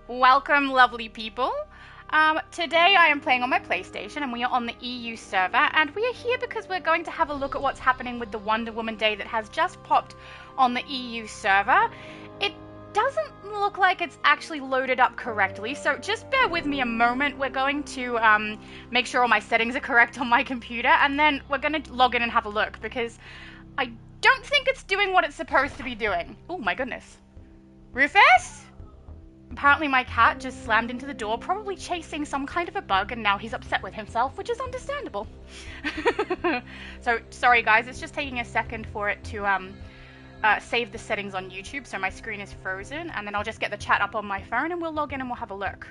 Welcome, lovely people. Today I am playing on my PlayStation and we are on the EU server, and we are here because we're going to have a look at what's happening with the Wonder Woman Day that has just popped on the EU server. It doesn't look like it's actually loaded up correctly, so just bear with me a moment. We're going to make sure all my settings are correct on my computer, and then we're going to log in and have a look because I don't think it's doing what it's supposed to be doing. Oh my goodness. Rufus? Apparently my cat just slammed into the door, probably chasing some kind of a bug, and now he's upset with himself, which is understandable. So, sorry guys, it's just taking a second for it to save the settings on YouTube, so my screen is frozen, and then I'll just get the chat up on my phone and we'll log in and we'll have a look.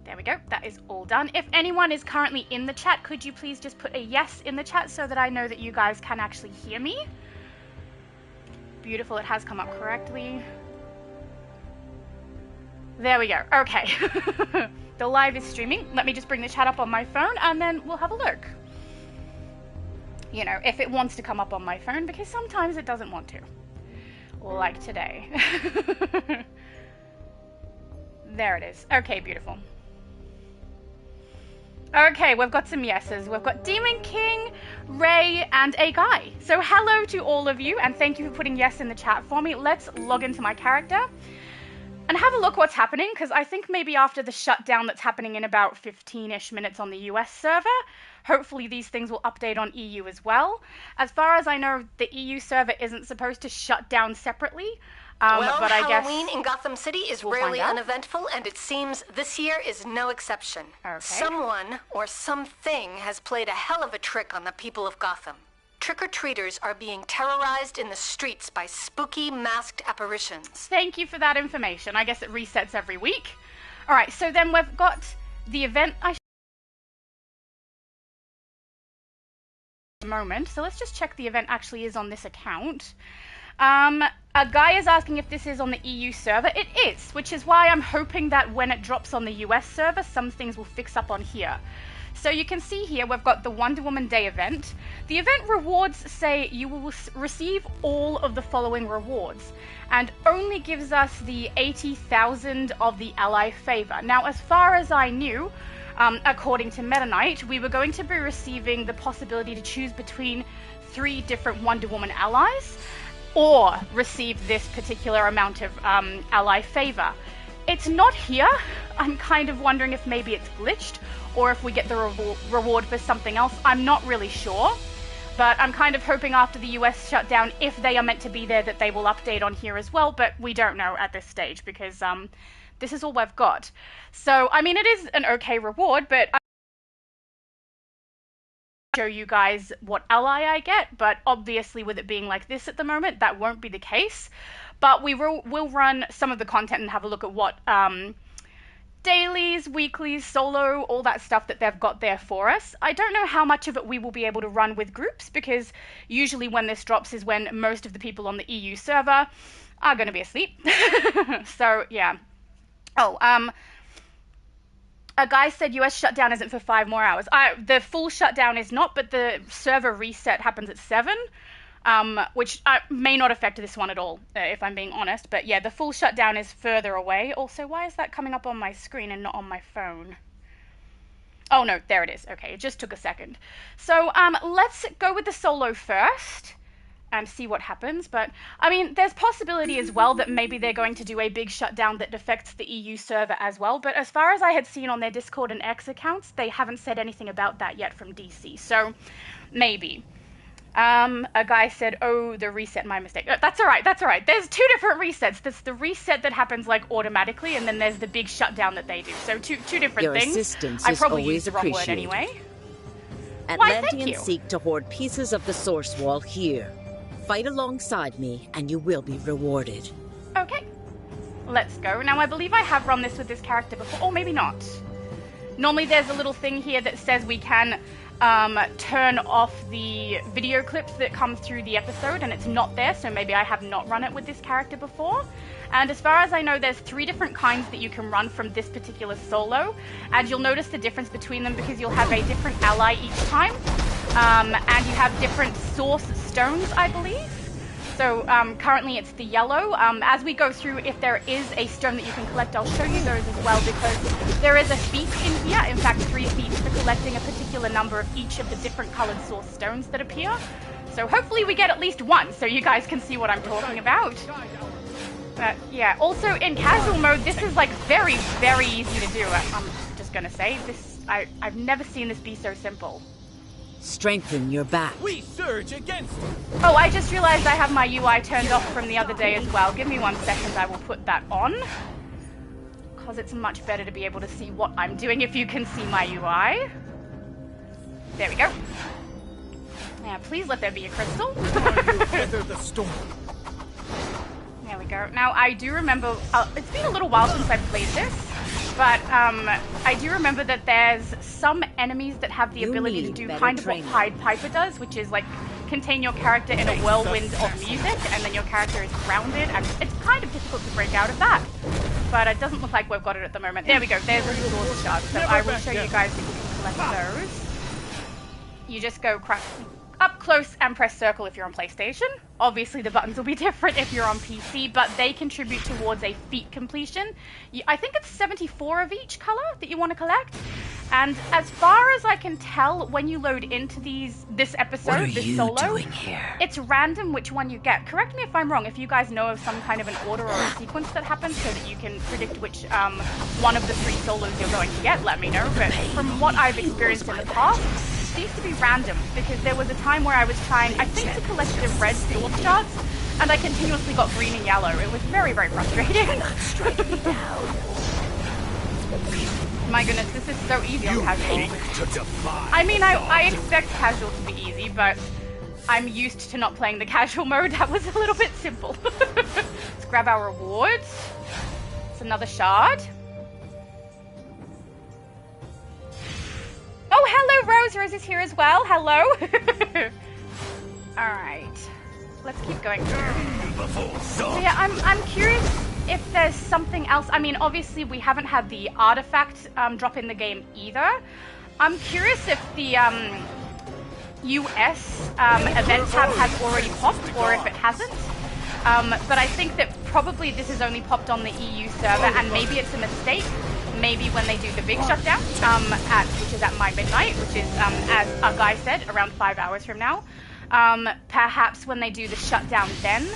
There we go, that is all done. If anyone is currently in the chat, could you please just put a yes in the chat so that I know that you guys can actually hear me? Beautiful, it has come up correctly. There we go. Okay. The live is streaming. Let me just bring the chat up on my phone and then we'll have a look. You know, if it wants to come up on my phone, because sometimes it doesn't want to. Like today. There it is. Okay, beautiful. Okay, we've got some yeses. We've got Demon King, Ray, and a guy. So hello to all of you, and thank you for putting yes in the chat for me. Let's log into my character and have a look what's happening, because I think maybe after the shutdown that's happening in about 15-ish minutes on the US server, hopefully these things will update on EU as well. As far as I know, the EU server isn't supposed to shut down separately, but I guess Halloween in Gotham City is rarely uneventful, and it seems this year is no exception. Okay. Someone or something has played a hell of a trick on the people of Gotham. Trick-or-treaters are being terrorized in the streets by spooky, masked apparitions. Thank you for that information. I guess it resets every week. All right, so then we've got the event moment. So let's just check the event actually is on this account. A guy is asking if this is on the EU server. It is, which is why I'm hoping that when it drops on the US server, some things will fix up on here. So you can see here we've got the Wonder Woman Day event. The event rewards say you will receive all of the following rewards, and only gives us the 80,000 of the ally favor. Now, as far as I knew, according to Meta Knight, we were going to be receiving the possibility to choose between 3 different Wonder Woman allies, or receive this particular amount of ally favor. It's not here. I'm kind of wondering if maybe it's glitched, or if we get the reward for something else. I'm not really sure, but I'm kind of hoping after the US shutdown, if they are meant to be there, that they will update on here as well, but we don't know at this stage, because this is all we've got. So, I mean, it is an okay reward, but I'll show you guys what ally I get, but obviously with it being like this at the moment, that won't be the case. But we will run some of the content and have a look at what dailies, weeklies, solo, all that stuff that they've got there for us. I don't know how much of it we will be able to run with groups, because usually when this drops is when most of the people on the EU server are going to be asleep. So, yeah. Oh, a guy said US shutdown isn't for 5 more hours. The full shutdown is not, but the server reset happens at 7. Which may not affect this one at all, if I'm being honest. But yeah, the full shutdown is further away. Also, why is that coming up on my screen and not on my phone? Oh no, there it is. Okay, it just took a second. So let's go with the solo first and see what happens. But I mean, there's possibility as well that maybe they're going to do a big shutdown that affects the EU server as well. But as far as I had seen on their Discord and X accounts, they haven't said anything about that yet from DC. So maybe. A guy said, oh, the reset, my mistake. That's all right, that's all right. There's 2 different resets. There's the reset that happens like automatically, and then there's the big shutdown that they do. So two different Your things. Assistance I is probably always used the wrong word appreciated. anyway. Atlanteans seek to hoard pieces of the source wall here. Fight alongside me, and you will be rewarded. Okay, let's go. Now, I believe I have run this with this character before, or maybe not. Normally there's a little thing here that says we can turn off the video clips that come through the episode, and it's not there, so maybe I have not run it with this character before. And as far as I know, there's 3 different kinds that you can run from this particular solo, and you'll notice the difference between them because you'll have a different ally each time, and you have different source stones, I believe. So currently it's the yellow. As we go through, if there is a stone that you can collect, I'll show you those as well, because there is a feat in here. In fact, 3 feats for collecting a particular number of each of the different colored source stones that appear. So hopefully we get at least one, so you guys can see what I'm talking about. Yeah, also in casual mode, this is like very, very easy to do. I'm just gonna say, I've never seen this be so simple. Strengthen your back. We surge against it. Oh, I just realized I have my UI turned off from the other day as well. Give me 1 second, I will put that on. Because it's much better to be able to see what I'm doing if you can see my UI. There we go. Yeah, please let there be a crystal. Weather the storm. There we go. Now, I do remember, it's been a little while since I've played this, but I do remember that there's some enemies that have the ability to do kind of what Pied Piper does, which is like contain your character in a whirlwind of music, and then your character is grounded, and it's kind of difficult to break out of that. But it doesn't look like we've got it at the moment. There we go. There's a resource shard, so I will show you guys that you can collect those. You just go up close and press circle if you're on PlayStation. Obviously the buttons will be different if you're on PC, but they contribute towards a feat completion. I think it's 74 of each color that you want to collect. And as far as I can tell, when you load into this episode, this solo, it's random which one you get. Correct me if I'm wrong, if you guys know of some kind of an order or a sequence that happens so that you can predict which one of the 3 solos you're going to get, let me know. But from what I've experienced in the past, it used to be random, because there was a time where I was trying, I think, to collect the red source shards, and I continuously got green and yellow. It was very, very frustrating. My goodness, this is so easy on casual. I mean, I expect casual to be easy, but I'm used to not playing the casual mode. That was a little bit simple. Let's grab our rewards. It's another shard. Oh, hello, Rose. Rose is here as well. Hello. All right. Let's keep going through. So yeah, I'm curious if there's something else. I mean, obviously we haven't had the artifact drop in the game either. I'm curious if the US event tab has already popped, or if it hasn't. But I think that probably this is only popped on the EU server, and maybe it's a mistake. Maybe when they do the big shutdown, which is at my midnight, which is, as a guy said, around 5 hours from now. Perhaps when they do the shutdown then,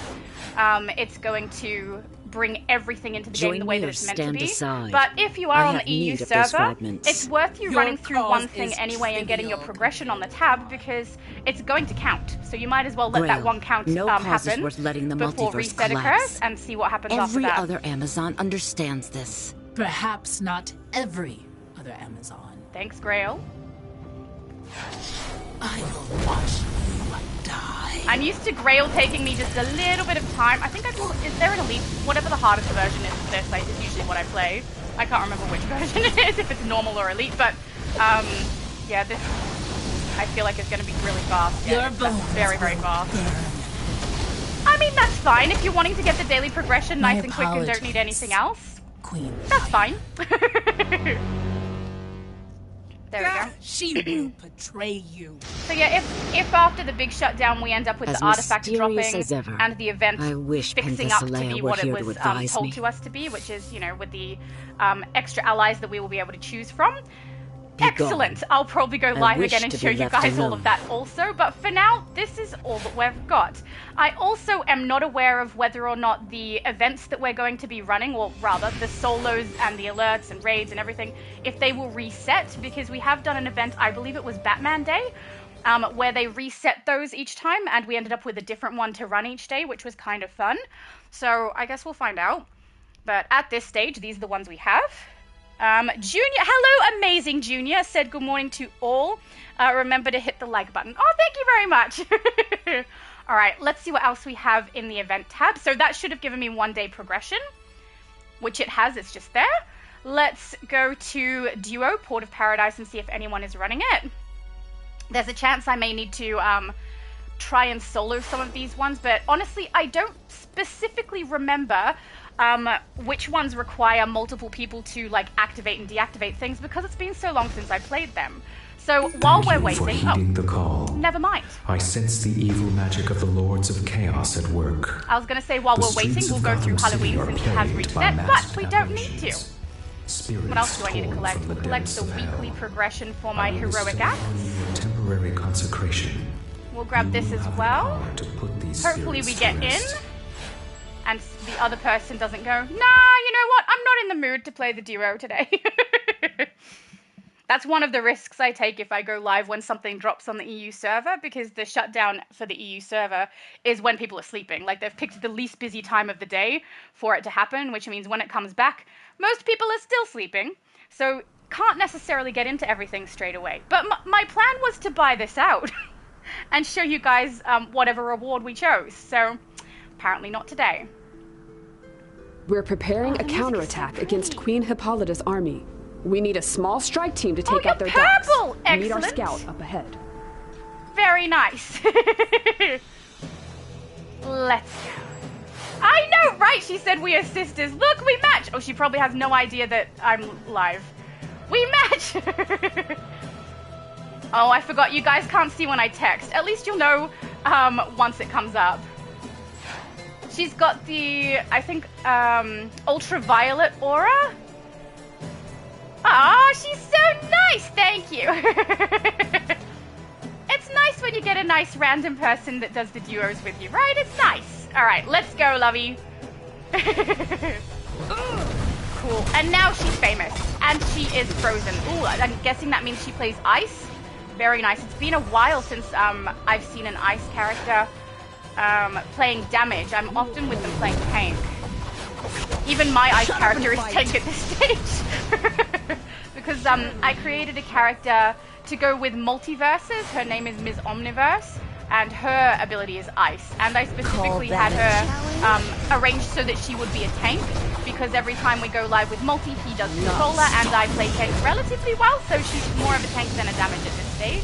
it's going to bring everything into the game the way that it's meant to be. But if you are on the EU server, it's worth you running through one thing anyway and getting your progression on the tab, because it's going to count. So you might as well let that one count happen before reset occurs and see what happens after that. Every other Amazon understands this. Perhaps not every other Amazon. Thanks, Grail. I will watch you die. I'm used to Grail taking me just a little bit of time. I think is there an elite? Whatever the hardest version is of this, is usually what I play. I can't remember which version it is, if it's normal or elite, but yeah, this I feel like it's going to be really fast. Yeah, very, very fast. I mean, that's fine. If you're wanting to get the daily progression nice and quick and don't need anything else, Queen. That's fine. There we go. She will betray you. So yeah, if after the big shutdown we end up with the artifact dropping and the event fixing up to be what it was told to us to be, which is, you know, with the extra allies that we will be able to choose from. Excellent! I'll probably go live again and show you guys all of that also, but for now, this is all that we've got. I also am not aware of whether or not the events that we're going to be running, or rather, the solos and the alerts and raids and everything, if they will reset, because we have done an event, I believe it was Batman Day, where they reset those each time, and we ended up with a different one to run each day, which was kind of fun. So I guess we'll find out. But at this stage, these are the ones we have. Junior, hello, amazing Junior, said good morning to all. Remember to hit the like button. Oh, thank you very much. All right, let's see what else we have in the event tab. So that should have given me 1 day progression, which it has, it's just there. Let's go to Duo, Port of Paradise, and see if anyone is running it. There's a chance I may need to try and solo some of these ones, but honestly, I don't specifically remember which ones require multiple people to like activate and deactivate things, because it's been so long since I played them. So while we're Thank you waiting, for heeding the call. Never mind. I sense the evil magic of the Lords of Chaos at work. I was going to say while we're waiting, we'll go through Halloween since it has reset, but we don't need to. What else do I need to collect? Collect the weekly progression for my heroic acts. Temporary consecration. We'll grab this as well. Hopefully we get in. And the other person doesn't go, nah, you know what? I'm not in the mood to play the duo today. That's one of the risks I take if I go live when something drops on the EU server, because the shutdown for the EU server is when people are sleeping. Like, they've picked the least busy time of the day for it to happen, which means when it comes back, most people are still sleeping. So can't necessarily get into everything straight away. But my plan was to buy this out and show you guys whatever reward we chose. So apparently not today. We're preparing a counterattack against Queen Hippolyta's army. We need a small strike team to take out their docks. Excellent. Meet our scout up ahead. Very nice. Let's go. I know, right? She said we are sisters. Look, we match. Oh, she probably has no idea that I'm live. We match. Oh, I forgot. You guys can't see when I text. At least you'll know once it comes up. She's got the, I think, ultraviolet aura. Ah, she's so nice. Thank you. It's nice when you get a nice random person that does the duos with you, right? It's nice. All right, let's go, lovey. Cool. And now she's famous, and she is frozen. Ooh, I'm guessing that means she plays ice. Very nice. It's been a while since I've seen an ice character playing damage. I'm often with them playing tank. Even my ice character is tank at this stage. Because I created a character to go with multiverses. Her name is Ms. Omniverse, and her ability is ice. And I specifically had her arranged so that she would be a tank, because every time we go live with multi, he does controller, and I play tank relatively well, so she's more of a tank than a damage at this stage.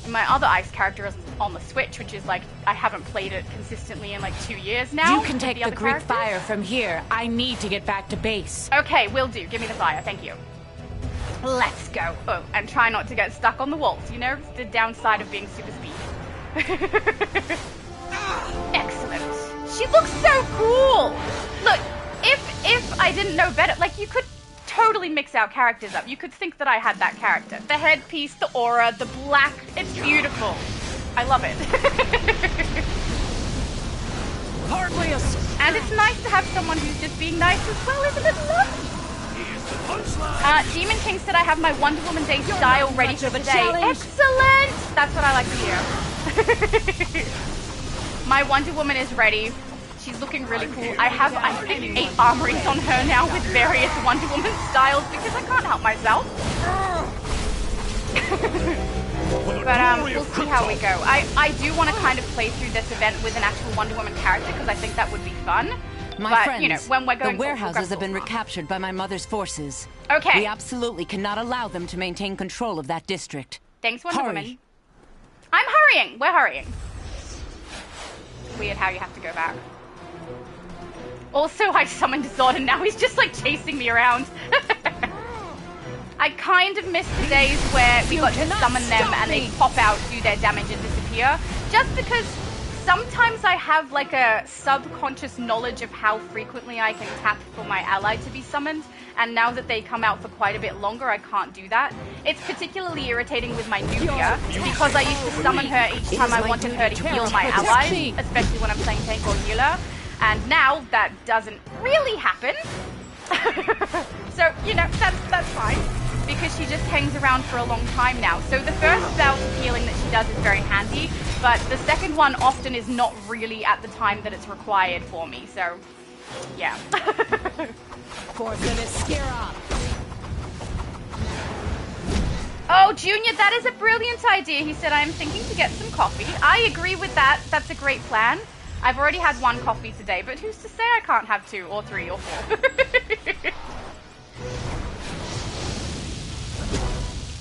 And my other ice character is on the Switch, which is like, I haven't played it consistently in like 2 years now. You can take the Greek fire from here. I need to get back to base. Okay, will do. Give me the fire. Thank you. Let's go. Oh, and try not to get stuck on the walls. You know, it's the downside of being super speed. Excellent. She looks so cool. Look, if I didn't know better, like, you could totally mix our characters up. You could think that I had that character. The headpiece, the aura, the black. It's beautiful. I love it. Hardly a... And it's nice to have someone who's just being nice as well, isn't it lovely? Demon King said I have my Wonder Woman Day style ready for the day. Excellent! That's what I like to hear. My Wonder Woman is ready. She's looking really cool. I have, I think, 8 armories on her now with various Wonder Woman styles because I can't help myself. But we'll see how we go. I do want to kind of play through this event with an actual Wonder Woman character because I think that would be fun. My friends, you know, when we're going the warehouses have been recaptured by my mother's forces. Okay. We absolutely cannot allow them to maintain control of that district. Thanks, Wonder Woman. I'm hurrying. We're hurrying. Weird how you have to go back. Also, I summoned Zod and now he's just like chasing me around. I kind of miss the days where we got to summon them and they pop out, do their damage and disappear. Just because sometimes I have like a subconscious knowledge of how frequently I can tap for my ally to be summoned. And now that they come out for quite a bit longer, I can't do that. It's particularly irritating with my Nubia because I used to summon her each time I wanted her to heal my allies, especially when I'm playing tank or healer. And now that doesn't really happen. So, you know, that's fine. Because she just hangs around for a long time now. So the first bout of healing that she does is very handy, but the second one often is not really at the time that it's required for me. So, yeah. Oh, Junior, that is a brilliant idea. He said, I am thinking to get some coffee. I agree with that. That's a great plan. I've already had 1 coffee today, but who's to say I can't have 2 or 3 or 4?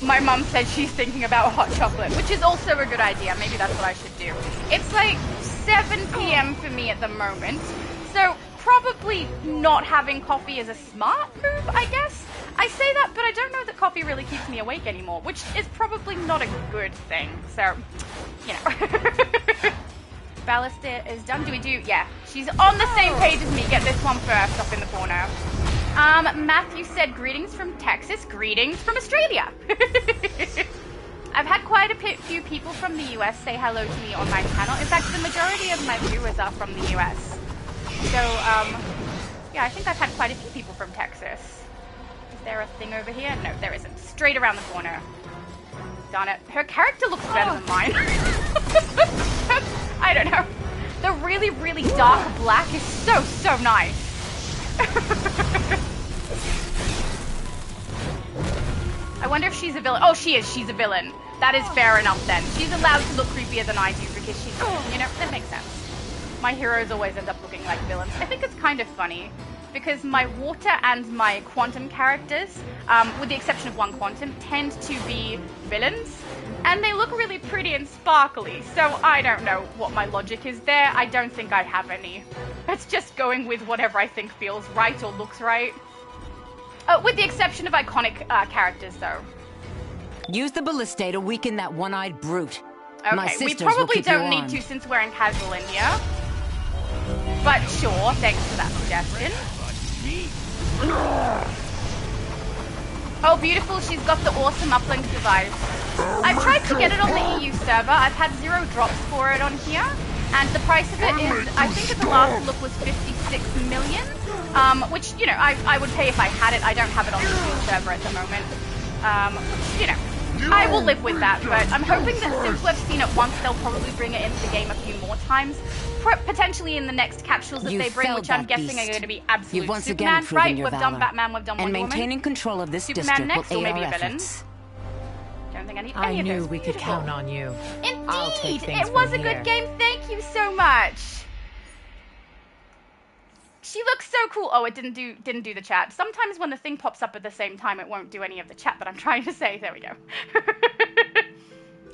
My mum said she's thinking about hot chocolate, which is also a good idea. Maybe that's what I should do. It's like 7 p.m. for me at the moment, so probably not having coffee is a smart move, I guess. I say that, but I don't know that coffee really keeps me awake anymore, which is probably not a good thing. So, you know. Ballista is done. Do we do? Yeah. She's on the same page as me. Get this one first up in the corner. Matthew said, greetings from Texas. Greetings from Australia. I've had quite a few people from the US say hello to me on my channel. In fact, the majority of my viewers are from the US. So, yeah, I think I've had quite a few people from Texas. Is there a thing over here? No, there isn't. Straight around the corner. Darn it. Her character looks better than mine. I don't know. The really, really dark black is so, so nice. I wonder if she's a villain. Oh, she is. She's a villain. That is fair enough then. She's allowed to look creepier than I do because she's, you know, that makes sense. My heroes always end up looking like villains. I think it's kind of funny because my water and my quantum characters, with the exception of one quantum, tend to be villains. And they look really pretty and sparkly. So I don't know what my logic is there. I don't think I have any. It's just going with whatever I think feels right or looks right. With the exception of iconic characters, though. Use the ballista to weaken that one-eyed brute. Okay, we probably don't need to since we're in casual India. But sure, thanks for that suggestion. Oh, beautiful, she's got the awesome uplink device. I've tried to get it on the EU server. I've had 0 drops for it on here. And the price of it is, I think at the last look was 56 million. Which, you know, I would pay if I had it. I don't have it on the EU server at the moment. You know, I will live with that. But I'm hoping that since we've seen it once, they'll probably bring it into the game a few more times. Potentially in the next capsules that they bring, which I'm guessing are going to be absolute Superman, right? We've done Batman, we've done Wonder Woman. And maintaining control of this Superman district next, will or aid maybe our a villain. efforts. Don't think I need any of those. I knew we could count on you. Indeed! It was a good game. Thank you so much. She looks so cool. Oh, it didn't do the chat. Sometimes when the thing pops up at the same time, it won't do any of the chat, but I'm trying to say. There we go.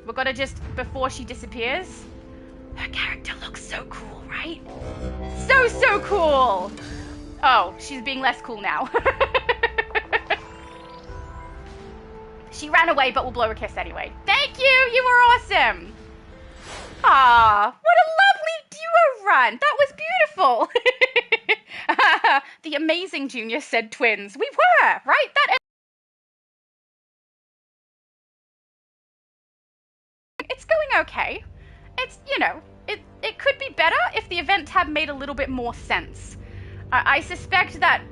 We've got to just, before she disappears, her character looks so cool, right? So, so cool. Oh, she's being less cool now. She ran away, but we'll blow her a kiss anyway. Thank you! You were awesome! Ah, what a lovely duo run! That was beautiful! The amazing Junior said twins. We were, right? It's going okay. It's, you know, it could be better if the event had made a little bit more sense. I suspect that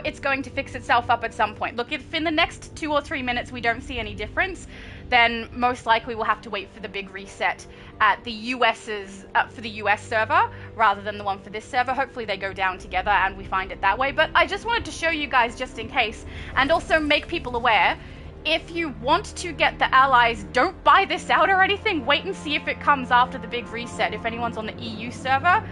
it's going to fix itself up at some point. Look, if in the next 2 or 3 minutes we don't see any difference, then most likely we'll have to wait for the big reset at the for the US server rather than the one for this server. Hopefully they go down together and we find it that way. But I just wanted to show you guys just in case, and also make people aware. If you want to get the allies, don't buy this out or anything. Wait and see if it comes after the big reset. If anyone's on the EU server,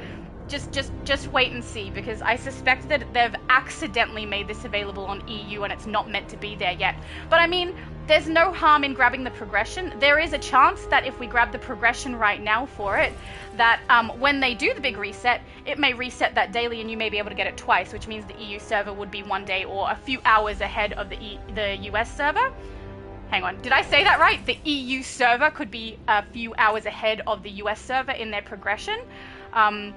just wait and see, because I suspect that they've accidentally made this available on EU and it's not meant to be there yet. But I mean, there's no harm in grabbing the progression. There is a chance that if we grab the progression right now for it, that when they do the big reset, it may reset that daily and you may be able to get it twice, which means the EU server would be 1 day or a few hours ahead of the US server. Hang on, did I say that right? The EU server could be a few hours ahead of the US server in their progression.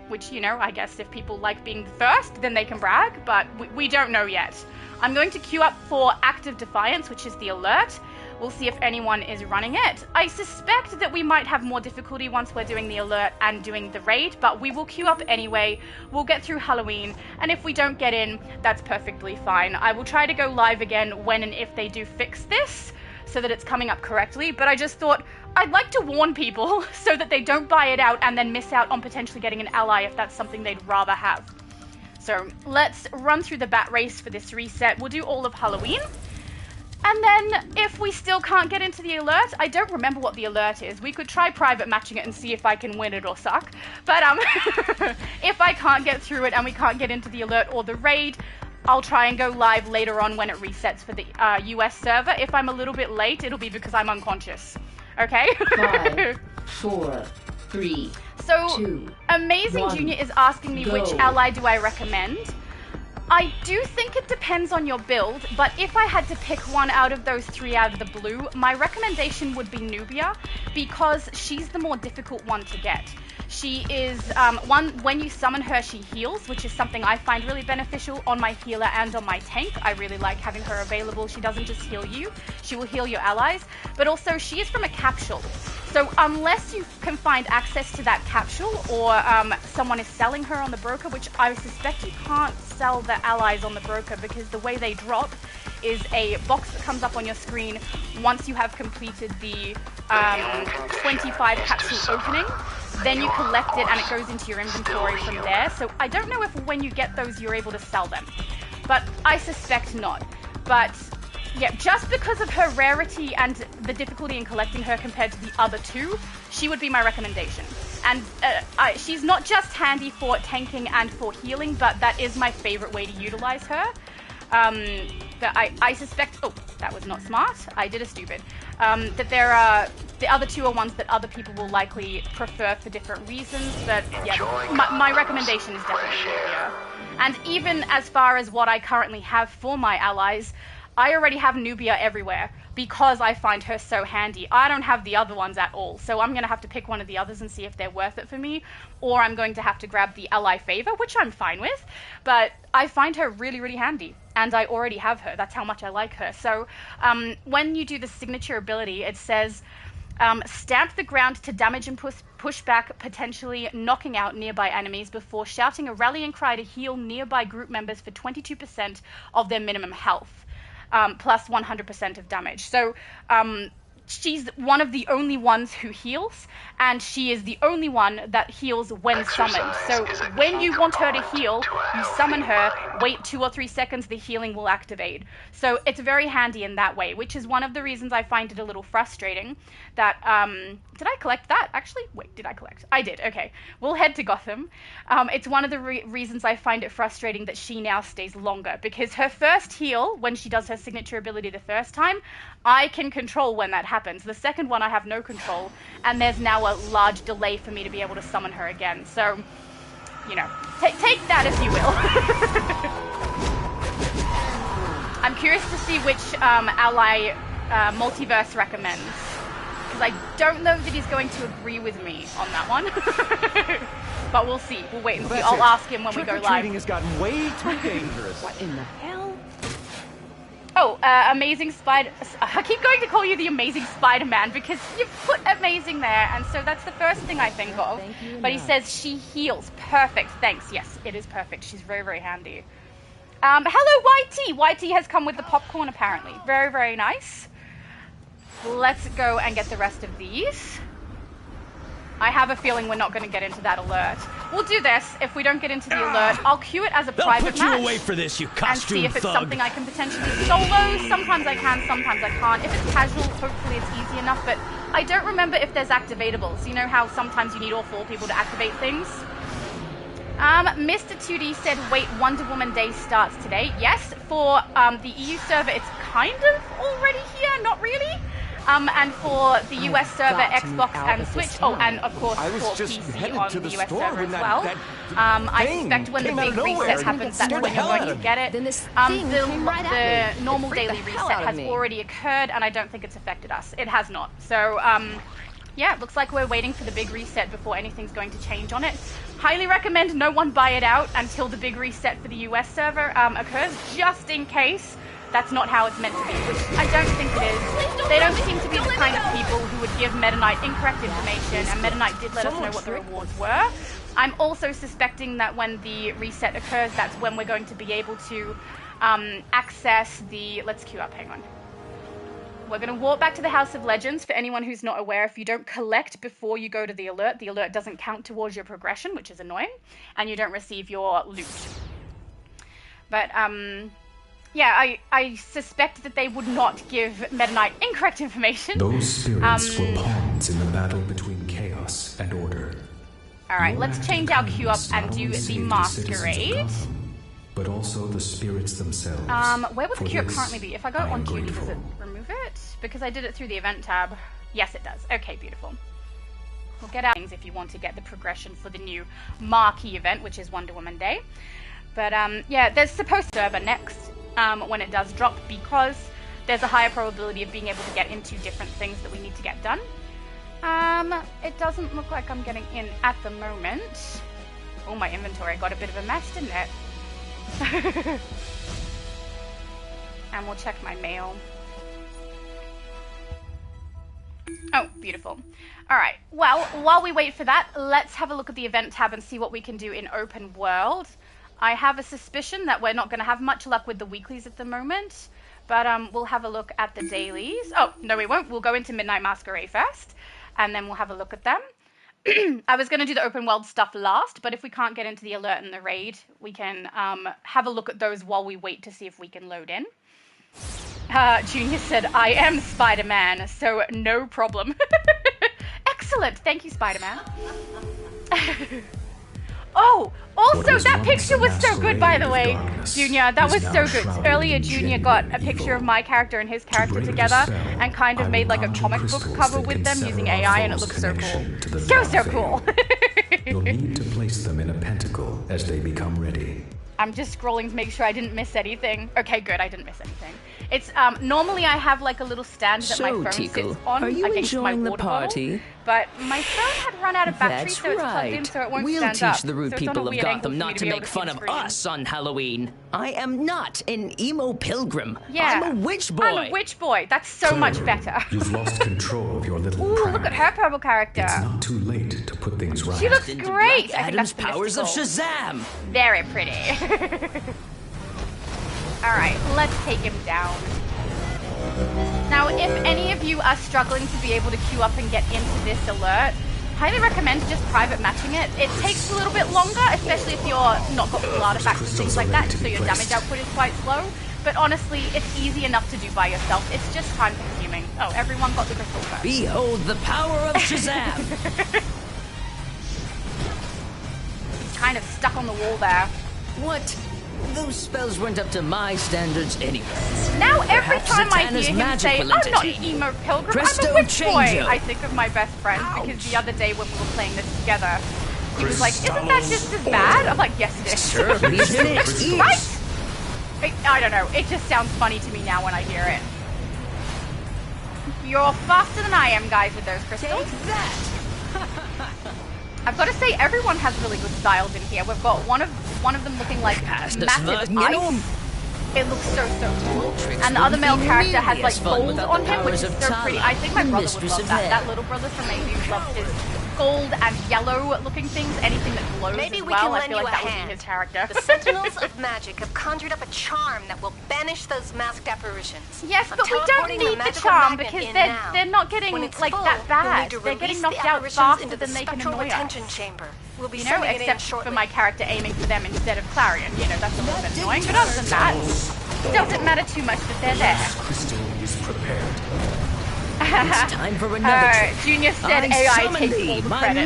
Which, you know, I guess if people like being first, then they can brag, but we don't know yet. I'm going to queue up for Active Defiance, which is the alert. We'll see if anyone is running it. I suspect that we might have more difficulty once we're doing the alert and doing the raid, but we will queue up anyway. We'll get through Halloween, and if we don't get in, that's perfectly fine. I will try to go live again when and if they do fix this, so that it's coming up correctly, but I just thought I'd like to warn people so that they don't buy it out and then miss out on potentially getting an ally if that's something they'd rather have. So let's run through the bat race for this reset. We'll do all of Halloween. And then if we still can't get into the alert, I don't remember what the alert is. We could try private matching it and see if I can win it or suck. But if I can't get through it and we can't get into the alert or the raid, I'll try and go live later on when it resets for the US server. If I'm a little bit late, it'll be because I'm unconscious. Okay? 5, 4, 3, So, 2, Amazing 1, Junior is asking me which go. ally do I recommend. I do think it depends on your build, but if I had to pick one out of those 3 out of the blue, my recommendation would be Nubia, because she's the more difficult one to get. She is, when you summon her, she heals, which is something I find really beneficial on my healer and on my tank. I really like having her available. She doesn't just heal you, she will heal your allies, but also she is from a capsule. So unless you can find access to that capsule, or someone is selling her on the broker, which I suspect you can't sell the allies on the broker, because the way they drop is a box that comes up on your screen once you have completed the 25 capsule opening. Then you collect it and it goes into your inventory from there. So I don't know if when you get those you're able to sell them, but I suspect not. But yeah, just because of her rarity and the difficulty in collecting her compared to the other 2, she would be my recommendation. And she's not just handy for tanking and for healing, but that is my favorite way to utilize her. I suspect, oh, that was not smart, I did a stupid, that there are, the other 2 are ones that other people will likely prefer for different reasons, but yeah, my recommendation is definitely Nubia. And even as far as what I currently have for my allies, I already have Nubia everywhere, because I find her so handy. I don't have the other ones at all, so I'm going to have to pick one of the others and see if they're worth it for me, or I'm going to have to grab the ally favor, which I'm fine with, but I find her really, really handy, and I already have her. That's how much I like her. So when you do the signature ability, it says, stamp the ground to damage and push back, potentially knocking out nearby enemies before shouting a rallying cry to heal nearby group members for 22% of their minimum health. Plus 100% of damage. So she's one of the only ones who heals, and she is the only one that heals when summoned. So when you want her to heal, you summon her, wait 2 or 3 seconds, the healing will activate. So it's very handy in that way, which is one of the reasons I find it a little frustrating that, did I collect that? Actually, wait, did I collect? I did, okay. We'll head to Gotham. It's one of the reasons I find it frustrating that she now stays longer, because her first heal, when she does her signature ability the first time, I can control when that happens. The second one I have no control, and there's now a large delay for me to be able to summon her again. So, you know, take that as you will. I'm curious to see which ally Multiverse recommends, because I don't know that he's going to agree with me on that one. But we'll see. We'll wait and see. I'll ask him when we go live. Trick-or-treating has gotten way too dangerous. What in the hell? Oh, Amazing Spider... I keep going to call you the Amazing Spider-Man because you've put amazing there, and so that's the first thing I think of. But he says she heals. Perfect. Thanks. Yes, it is perfect. She's very, very handy. Hello, YT. YT has come with the popcorn, apparently. Very, very nice. Let's go and get the rest of these. I have a feeling we're not going to get into that alert. We'll do this. If we don't get into the alert, I'll queue it as a private match. They'll put you away for this, you costume and see if it's thug. something I can potentially solo. Sometimes I can, sometimes I can't. If it's casual, hopefully it's easy enough, but I don't remember if there's activatables. You know how sometimes you need all 4 people to activate things? Mr. 2D said, wait, Wonder Woman Day starts today. Yes, for the EU server, it's kind of already here, not really. And for the US server, Xbox and Switch, oh, and of course for PC on the US server as well. I suspect when the big reset happens, that's when you're going to get it. The normal daily reset has already occurred, and I don't think it's affected us. It has not. So, yeah, it looks like we're waiting for the big reset before anything's going to change on it. Highly recommend no one buy it out until the big reset for the US server occurs, just in case that's not how it's meant to be, which I don't think it is. They don't seem to be the kind of people who would give Meta Knight incorrect information, and Meta Knight did let us know what the rewards were. I'm also suspecting that when the reset occurs, that's when we're going to be able to access the... Let's queue up, hang on. We're going to walk back to the House of Legends. For anyone who's not aware, if you don't collect before you go to the alert doesn't count towards your progression, which is annoying, and you don't receive your loot. But, yeah, I suspect that they would not give Meta Knight incorrect information. Those spirits were pawns in the battle between chaos and order. Alright, let's change our queue up and do the masquerade. But also the spirits themselves. Where would the queue up currently be? If I go on duty, does it remove it? Because I did it through the event tab. Yes, it does. Okay, beautiful. We'll get out things if you want to get the progression for the new marquee event, which is Wonder Woman Day. But yeah, there's supposed to be a server next when it does drop, because there's a higher probability of being able to get into different things that we need to get done. It doesn't look like I'm getting in at the moment. Oh, my inventory got a bit of a mess, didn't it? And we'll check my mail. Oh, beautiful. Alright, well, while we wait for that, let's have a look at the event tab and see what we can do in open world. I have a suspicion that we're not going to have much luck with the weeklies at the moment, but we'll have a look at the dailies. Oh, no we won't. We'll go into Midnight Masquerade first, and then we'll have a look at them. I was going to do the open world stuff last, but if we can't get into the alert and the raid, we can have a look at those while we wait to see if we can load in. Junior said, I am Spider-Man, so no problem. Excellent. Thank you, Spider-Man. Oh, also that picture was so good, by the way, Junior. That was so good. Earlier, Junior got a picture of my character and his character together and kind of made like a comic book cover with them using AI, and it looks so cool. So cool. You'll need to place them in a pentacle as they become ready. I'm just scrolling to make sure I didn't miss anything. Okay, good. I didn't miss anything. It's normally I have like a little stand that my phone sits on against my water bottle, but my phone had run out of battery, so it's plugged in, so it won't stand up. We'll teach the rude people of Gotham not to make fun of us on Halloween. I am not an emo pilgrim. Yeah, I'm a witch boy. I'm a witch boy. That's so much better. You've lost control of your little Ooh, prank. look at her purple character. It's not too late to put things right. She looks great. I think that's powers of Shazam. Very pretty. Alright, let's take him down. Now, if any of you are struggling to be able to queue up and get into this alert, highly recommend just private matching it. It takes a little bit longer, especially if you're not got full artifacts and things like that, so your damage output is quite slow. But honestly, it's easy enough to do by yourself. It's just time consuming. Oh, everyone got the crystal first. Behold the power of Shazam! He's kind of stuck on the wall there. What? Those spells weren't up to my standards anyway. Now every Perhaps time I Zatanna's hear him say, I'm not an emo pilgrim, Presto I'm a witch boy, changeo. I think of my best friend. Ouch. Because the other day when we were playing this together, he was like, isn't that just as bad? I'm like, yes it is. Sure, isn't it? Right? I don't know, it just sounds funny to me now when I hear it. You're faster than I am, guys, with those crystals. Take that! I've got to say, everyone has really good styles in here. We've got one of them looking like massive ice. It looks so cool. And the other male character has like gold on him, which is so pretty. I think my brother would love that. That little brother from AU loves his gold and yellow looking things, anything that glows as well. I feel like that would be his character. The Sentinels of Magic have conjured up a charm that will banish those masked apparitions. Yes, but we don't need the charm because they're not getting like that bad. They're getting knocked out faster than they can annoy us. Chamber. We'll be except for my character aiming for them instead of Clarion. You know, that's a little bit annoying. But other than that, it doesn't matter too much that they're there. Crystal is prepared. It's time for another trick. Junior said AI takes all the credit.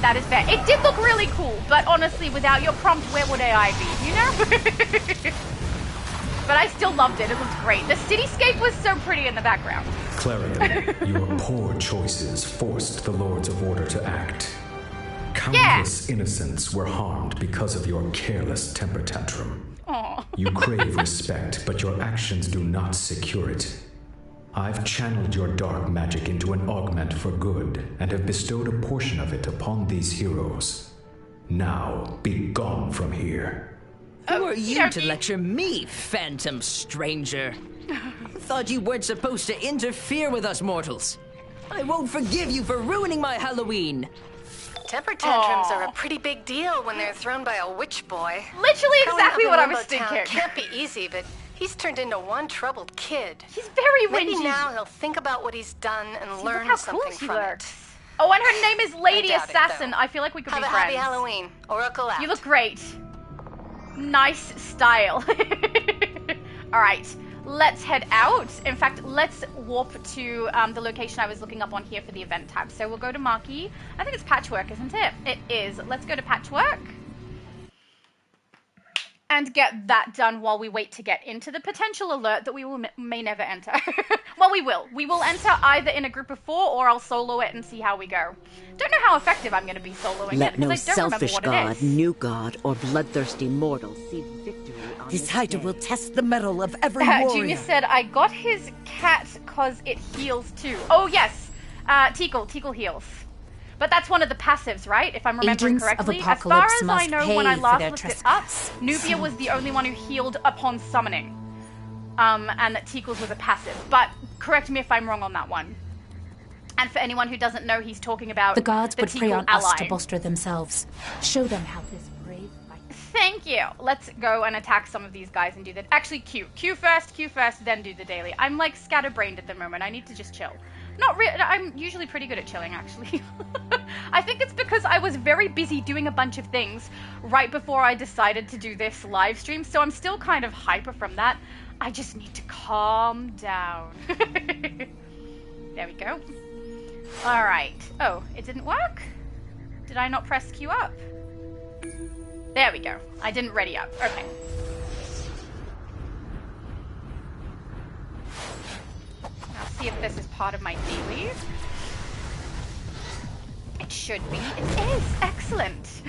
That is fair. It did look really cool, but honestly, without your prompt, where would AI be, you know? But I still loved it. It was great. The cityscape was so pretty in the background. Clarion, your poor choices forced the Lords of Order to act. Countless innocents were harmed because of your careless temper tantrum. Aww. You crave respect, but your actions do not secure it. I've channeled your dark magic into an augment for good, and have bestowed a portion of it upon these heroes. Now, be gone from here. Who are you to lecture me, phantom stranger? Thought you weren't supposed to interfere with us mortals. I won't forgive you for ruining my Halloween. Temper tantrums are a pretty big deal when they're thrown by a witch boy. Literally exactly what I was thinking. Can't be easy, but he's turned into one troubled kid. He's very whingy. Maybe now he'll think about what he's done and learn something from it. Oh, and her name is Lady Assassin. I feel like we could be friends. Have a happy Halloween, Oracle out. You look great. Nice style. All right. Let's head out. In fact, let's warp to the location I was looking up on here for the event tab. So we'll go to Marquee. I think it's Patchwork, isn't it? It is. Let's go to Patchwork. and get that done while we wait to get into the potential alert that we may never enter. Well, we will. We will enter either in a group of 4 or I'll solo it and see how we go. Don't know how effective I'm going to be soloing Let it no because I don't selfish remember what god, it is. new god, or bloodthirsty mortal see victory on This Hydra will test the mettle of every Junior warrior. said, I got his cat cause it heals too. Oh yes, Teakle heals. But that's one of the passives, right? If I'm remembering Agents of correctly. As far Apocalypse as I must know, pay when I for last their looked it up, trespass. Nubia was the only one who healed upon summoning. And that Teakle's was a passive. But correct me if I'm wrong on that one. And for anyone who doesn't know, he's talking about The gods would prey on ally. us to bolster themselves. Show them how this brave fight. Thank you. Let's go and attack some of these guys and do that. Actually, Q first, then do the daily. I'm like scatterbrained at the moment. I need to just chill. Not really. I'm usually pretty good at chilling, actually. I think it's because I was very busy doing a bunch of things right before I decided to do this live stream, so I'm still kind of hyper from that. I just need to calm down. There we go. All right. Oh, it didn't work? Did I not press Q up? There we go. I didn't ready up. Okay. I'll see if this is part of my daily. It should be. It is. Excellent.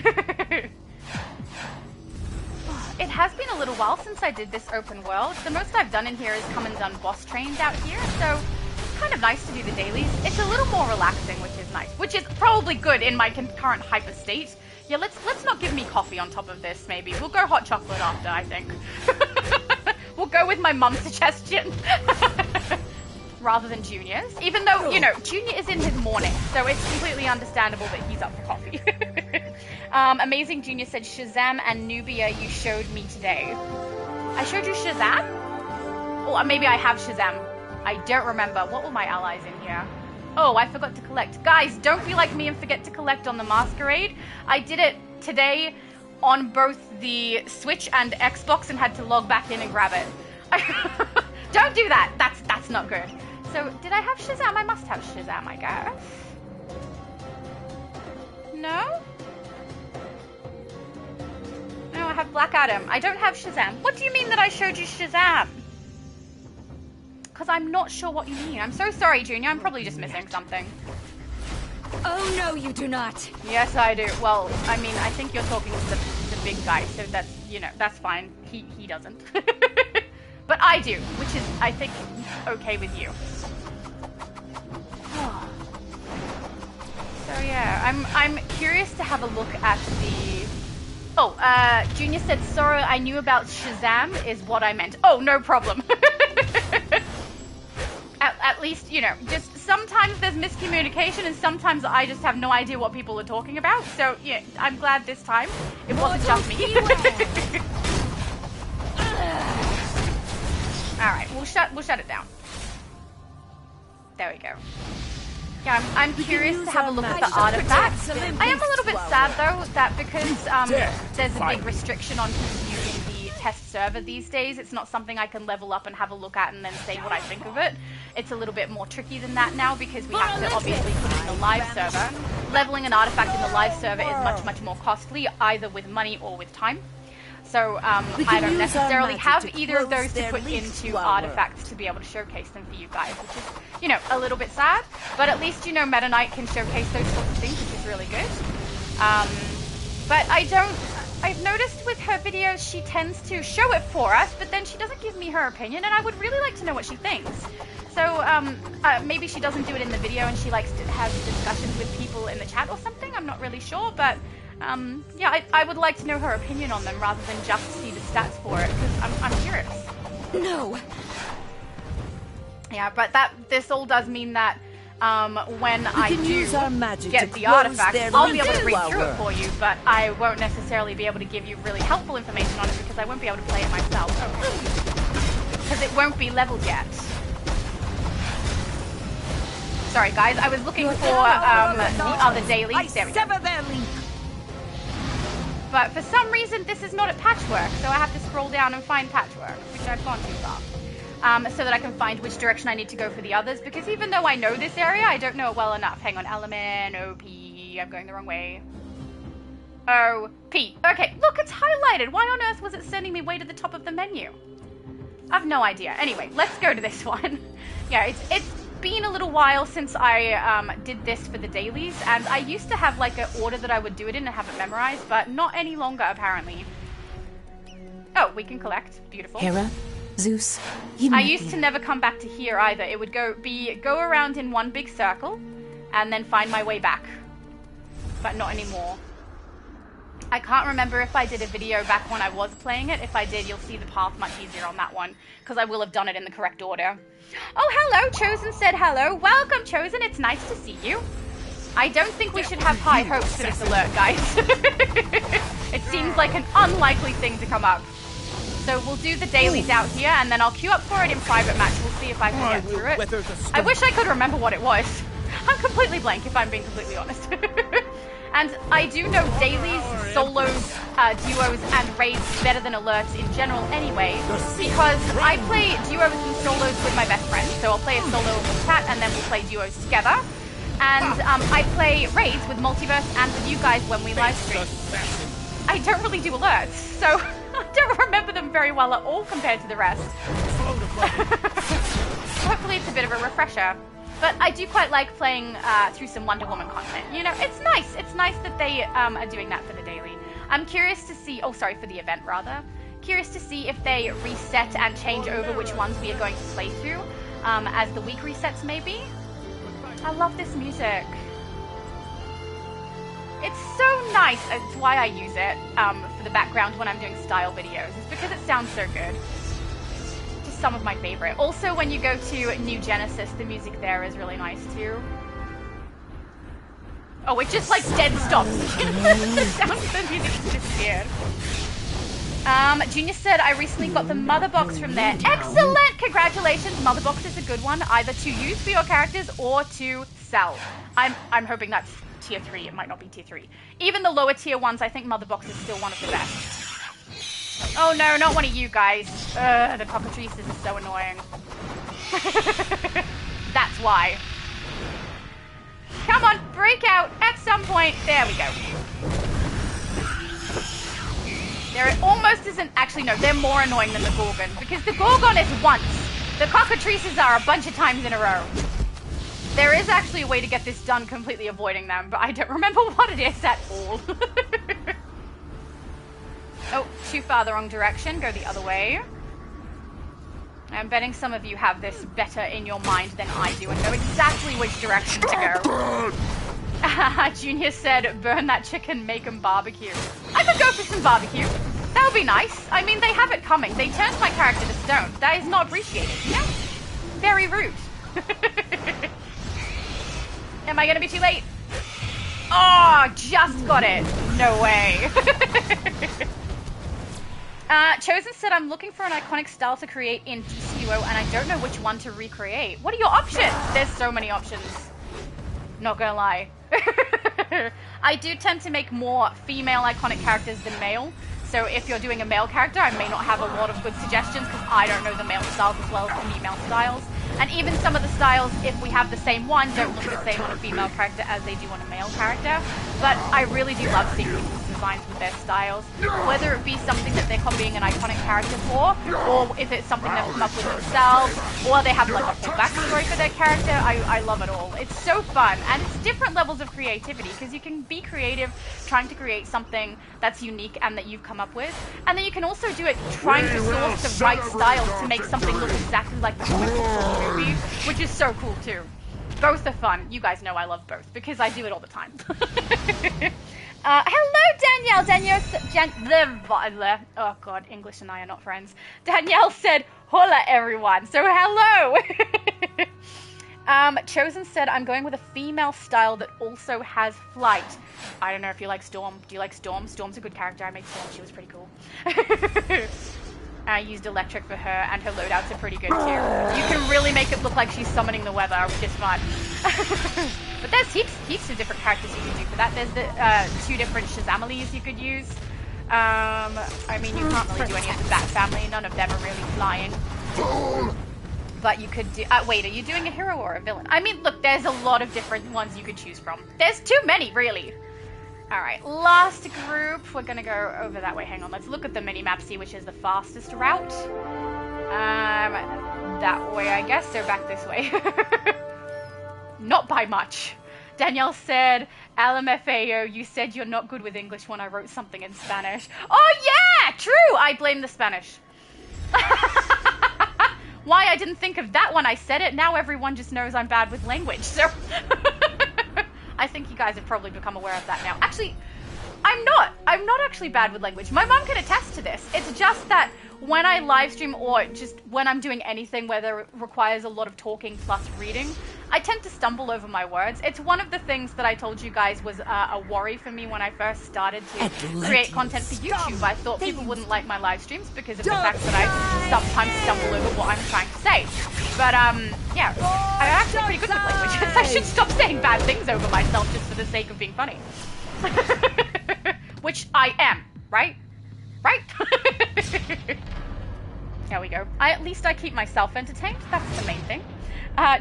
It has been a little while since I did this open world. The most I've done in here is come and done boss trains out here, so it's kind of nice to do the dailies. It's a little more relaxing, which is nice. Which is probably good in my current hyper state. Yeah, let's not give me coffee on top of this, maybe. We'll go hot chocolate after, I think. We'll go with my mum's suggestion. Rather than Junior's. Even though, you know, Junior is in his morning, so it's completely understandable that he's up for coffee. Amazing Junior said, Shazam and Nubia you showed me today. I showed you Shazam? Or maybe I have Shazam. I don't remember. What were my allies in here? Oh, I forgot to collect. Guys, don't be like me and forget to collect on the Masquerade. I did it today on both the Switch and Xbox and had to log back in and grab it. Don't do that. That's not good. So, did I have Shazam? I must have Shazam, I guess. No? No, I have Black Adam. I don't have Shazam. What do you mean that I showed you Shazam? Because I'm not sure what you mean. I'm so sorry, Junior. I'm probably just missing something. Oh, no, you do not. Yes, I do. Well, I mean, I think you're talking to the big guy, so that's, you know, that's fine. He doesn't. But I do, which is, I think, okay with you. So yeah, I'm curious to have a look at the... Oh, Junior said, sorry, I knew about Shazam is what I meant. Oh, no problem. At least, you know, just sometimes there's miscommunication and sometimes I just have no idea what people are talking about. So, yeah, I'm glad this time it wasn't just me. Alright, we'll shut it down. There we go. Yeah, I'm curious to have a look at the artifacts. I am a little bit sad though that because there's a big restriction on who's using the test server these days, it's not something I can level up and have a look at and then say what I think of it. It's a little bit more tricky than that now because we have to obviously put it in the live server. Leveling an artifact in the live server is much more costly, either with money or with time. So I don't necessarily have either of those to put into artifacts to be able to showcase them for you guys, which is, you know, a little bit sad. But at least, you know, Meta Knight can showcase those sorts of things, which is really good. But I've noticed with her videos, she tends to show it for us, but then she doesn't give me her opinion, and I would really like to know what she thinks. So maybe she doesn't do it in the video and she likes to have discussions with people in the chat or something. I'm not really sure, but yeah, I would like to know her opinion on them rather than just see the stats for it, because I'm curious. No. Yeah, but this all does mean that when I do get the artifact, I'll be able to read through it for you, but I won't necessarily be able to give you really helpful information on it because I won't be able to play it myself. Because it won't be leveled yet. Sorry guys, I was looking for the other dailies. There we go. But for some reason this is not at Patchwork, so I have to scroll down and find Patchwork, which I've gone too far. So that I can find which direction I need to go for the others, because even though I know this area, I don't know it well enough. Hang on, Element, OP, I'm going the wrong way. P. Okay, look, it's highlighted. Why on earth was it sending me way to the top of the menu? I've no idea. Anyway, let's go to this one. Yeah, it's been a little while since I did this for the dailies, and I used to have like an order that I would do it in and have it memorized, but not any longer apparently. Oh, we can collect. Beautiful. Hera, Zeus, I used to never come back to here either. It would go around in one big circle and then find my way back. But not anymore. I can't remember if I did a video back when I was playing it. If I did, you'll see the path much easier on that one, because I will have done it in the correct order. Oh, hello, Chosen said hello. Welcome, Chosen. It's nice to see you. I don't think we should have high hopes for this alert, guys. It seems like an unlikely thing to come up. So we'll do the dailies out here, and then I'll queue up for it in private match. We'll see if I can get through it. I wish I could remember what it was. I'm completely blank, if I'm being completely honest. And I do know dailies, solos, duos, and raids better than alerts in general anyway, because I play duos and solos with my best friend. So I'll play a solo with chat, and then we'll play duos together. And I play raids with Multiverse and with you guys when we live stream. I don't really do alerts, so I don't remember them very well at all compared to the rest. Hopefully it's a bit of a refresher. But I do quite like playing through some Wonder Woman content. You know, it's nice. It's nice that they are doing that for the daily. I'm curious to see, oh, sorry, for the event, rather. Curious to see if they reset and change over which ones we are going to play through as the week resets, maybe. I love this music. It's so nice. It's why I use it for the background when I'm doing style videos. It's because it sounds so good. Some of my favorite. Also, when you go to New Genesis, the music there is really nice too. Oh, it just like dead stops. The sound of the music just disappeared. Junior said, I recently got the mother box from there. Excellent! Congratulations. Mother box is a good one, either to use for your characters or to sell. I'm hoping that's tier 3. It might not be tier 3. Even the lower tier ones, I think mother box is still one of the best. Oh no, not one of you guys. The cockatrices is so annoying. That's why. Come on, break out at some point. There we go. There almost isn't... Actually, no, they're more annoying than the Gorgon, because the Gorgon is once. The cockatrices are a bunch of times in a row. There is actually a way to get this done completely avoiding them, but I don't remember what it is at all. Oh, too far the wrong direction. Go the other way. I'm betting some of you have this better in your mind than I do and know exactly which direction to go. Junior said, burn that chicken, make them barbecue. I could go for some barbecue. That would be nice. I mean, they have it coming. They turned my character to stone. That is not appreciated, you know? Very rude. Am I going to be too late? Oh, just got it. No way. Chosen said, I'm looking for an iconic style to create in DCUO, and I don't know which one to recreate. What are your options? There's so many options. Not gonna lie. I do tend to make more female iconic characters than male. So if you're doing a male character, I may not have a lot of good suggestions because I don't know the male styles as well as the female styles. And even some of the styles, if we have the same one, don't look the same on a female character as they do on a male character. But I really do love seeing people's designs with their styles. Whether it be something that they're copying an iconic character for, or if it's something they've come up with themselves, or they have like a full backstory for their character, I love it all. It's so fun, and it's different levels of creativity, because you can be creative trying to create something that's unique and that you've come up with, and then you can also do it trying to source the right styles to make something look exactly like the comic book movie, which is so cool too. Both are fun. You guys know I love both because I do it all the time. Hello, Danielle. Oh god, English and I are not friends. Danielle said, "Hola, everyone." So hello. Chosen said, I'm going with a female style that also has flight. I don't know if you like Storm. Do you like Storm? Storm's a good character. I made Storm. She was pretty cool. I used electric for her, and her loadouts are pretty good too. You can really make it look like she's summoning the weather, which is fun. But there's heaps of different characters you can do for that. There's the 2 different Shazamalies you could use. I mean, you can't really do any of the Bat family. None of them are really flying. But you could do... wait, are you doing a hero or a villain? I mean, look, there's a lot of different ones you could choose from. There's too many, really. Alright, last group. We're gonna go over that way. Hang on, let's look at the mini-map, see which is the fastest route. That way, I guess. So back this way. Not by much. Danielle said, LMFAO, you said you're not good with English when I wrote something in Spanish. Oh yeah, true! I blame the Spanish. Why I didn't think of that when I said it. Now everyone just knows I'm bad with language, so... I think you guys have probably become aware of that now. Actually, I'm not actually bad with language. My mom can attest to this. It's just that when I live stream or just when I'm doing anything where there requires a lot of talking plus reading, I tend to stumble over my words. It's one of the things that I told you guys was a worry for me when I first started to create content for YouTube. I thought people wouldn't like my live streams because of the fact that I sometimes stumble over what I'm trying to say. But yeah, I'm actually pretty good with languages. I should stop saying bad things over myself just for the sake of being funny. Which I am, right? Right? There we go. At least I keep myself entertained. That's the main thing.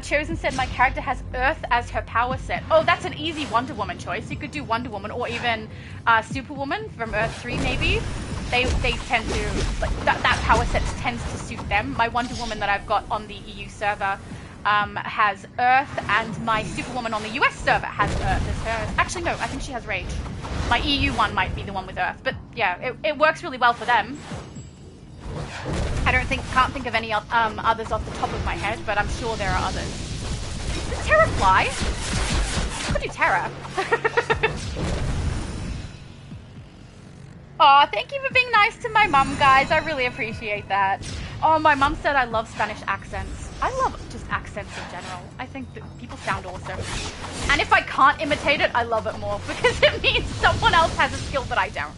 Chosen said my character has Earth as her power set. Oh, that's an easy Wonder Woman choice. You could do Wonder Woman or even Superwoman from Earth 3 maybe. They tend to, like, that power set tends to suit them. My Wonder Woman that I've got on the EU server has Earth, and my Superwoman on the US server has Earth as hers. Actually, no, I think she has Rage. My EU one might be the one with Earth, but yeah, it works really well for them. I can't think of any others off the top of my head, but I'm sure there are others. Does Terra fly? I could do Terra. Aw, thank you for being nice to my mum, guys. I really appreciate that. Oh, my mum said I love Spanish accents. I love just accents in general. I think that people sound awesome. And if I can't imitate it, I love it more because it means someone else has a skill that I don't.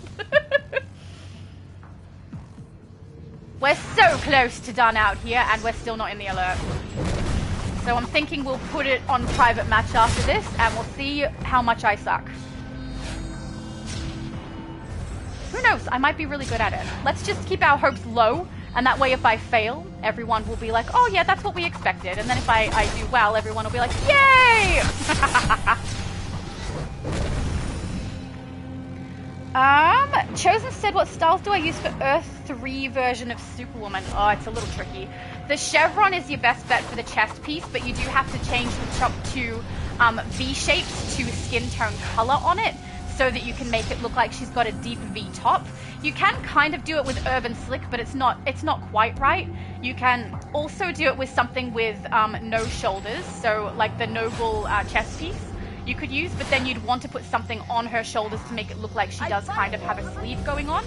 We're so close to done out here, and we're still not in the alert. So I'm thinking we'll put it on private match after this, and we'll see how much I suck. Who knows? I might be really good at it. Let's just keep our hopes low, and that way if I fail, everyone will be like, oh yeah, that's what we expected. And then if I do well, everyone will be like, yay! Chosen said, what styles do I use for Earth 3 version of Superwoman? Oh, it's a little tricky. The chevron is your best bet for the chest piece, but you do have to change the chop to V-shapes to skin tone color on it so that you can make it look like she's got a deep V top. You can kind of do it with Urban Slick, but it's not quite right. You can also do it with something with no shoulders, so like the Noble chest piece. You could use, but then you'd want to put something on her shoulders to make it look like she does kind of have a sleeve going on.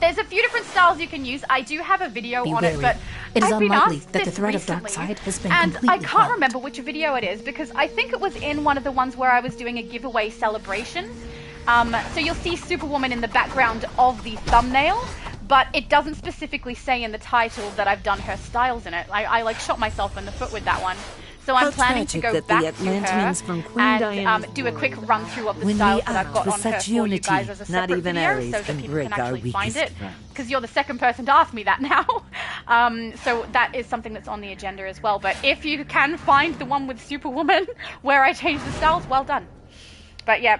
There's a few different styles you can use. I do have a video on it, but it is I've been unlikely asked that the this threat recently, of dark side has been and completely I can't quelled. remember which video it is because I think it was in one of the ones where I was doing a giveaway celebration. So you'll see Superwoman in the background of the thumbnail, but it doesn't specifically say in the title that I've done her styles in it. I like shot myself in the foot with that one. So I'm planning to go back to her and do a quick run through of the styles that I've got on her for you guys as a separate video so that people can actually find it. Because you're the second person to ask me that now. So that is something that's on the agenda as well. But if you can find the one with Superwoman where I changed the styles, well done. But yeah,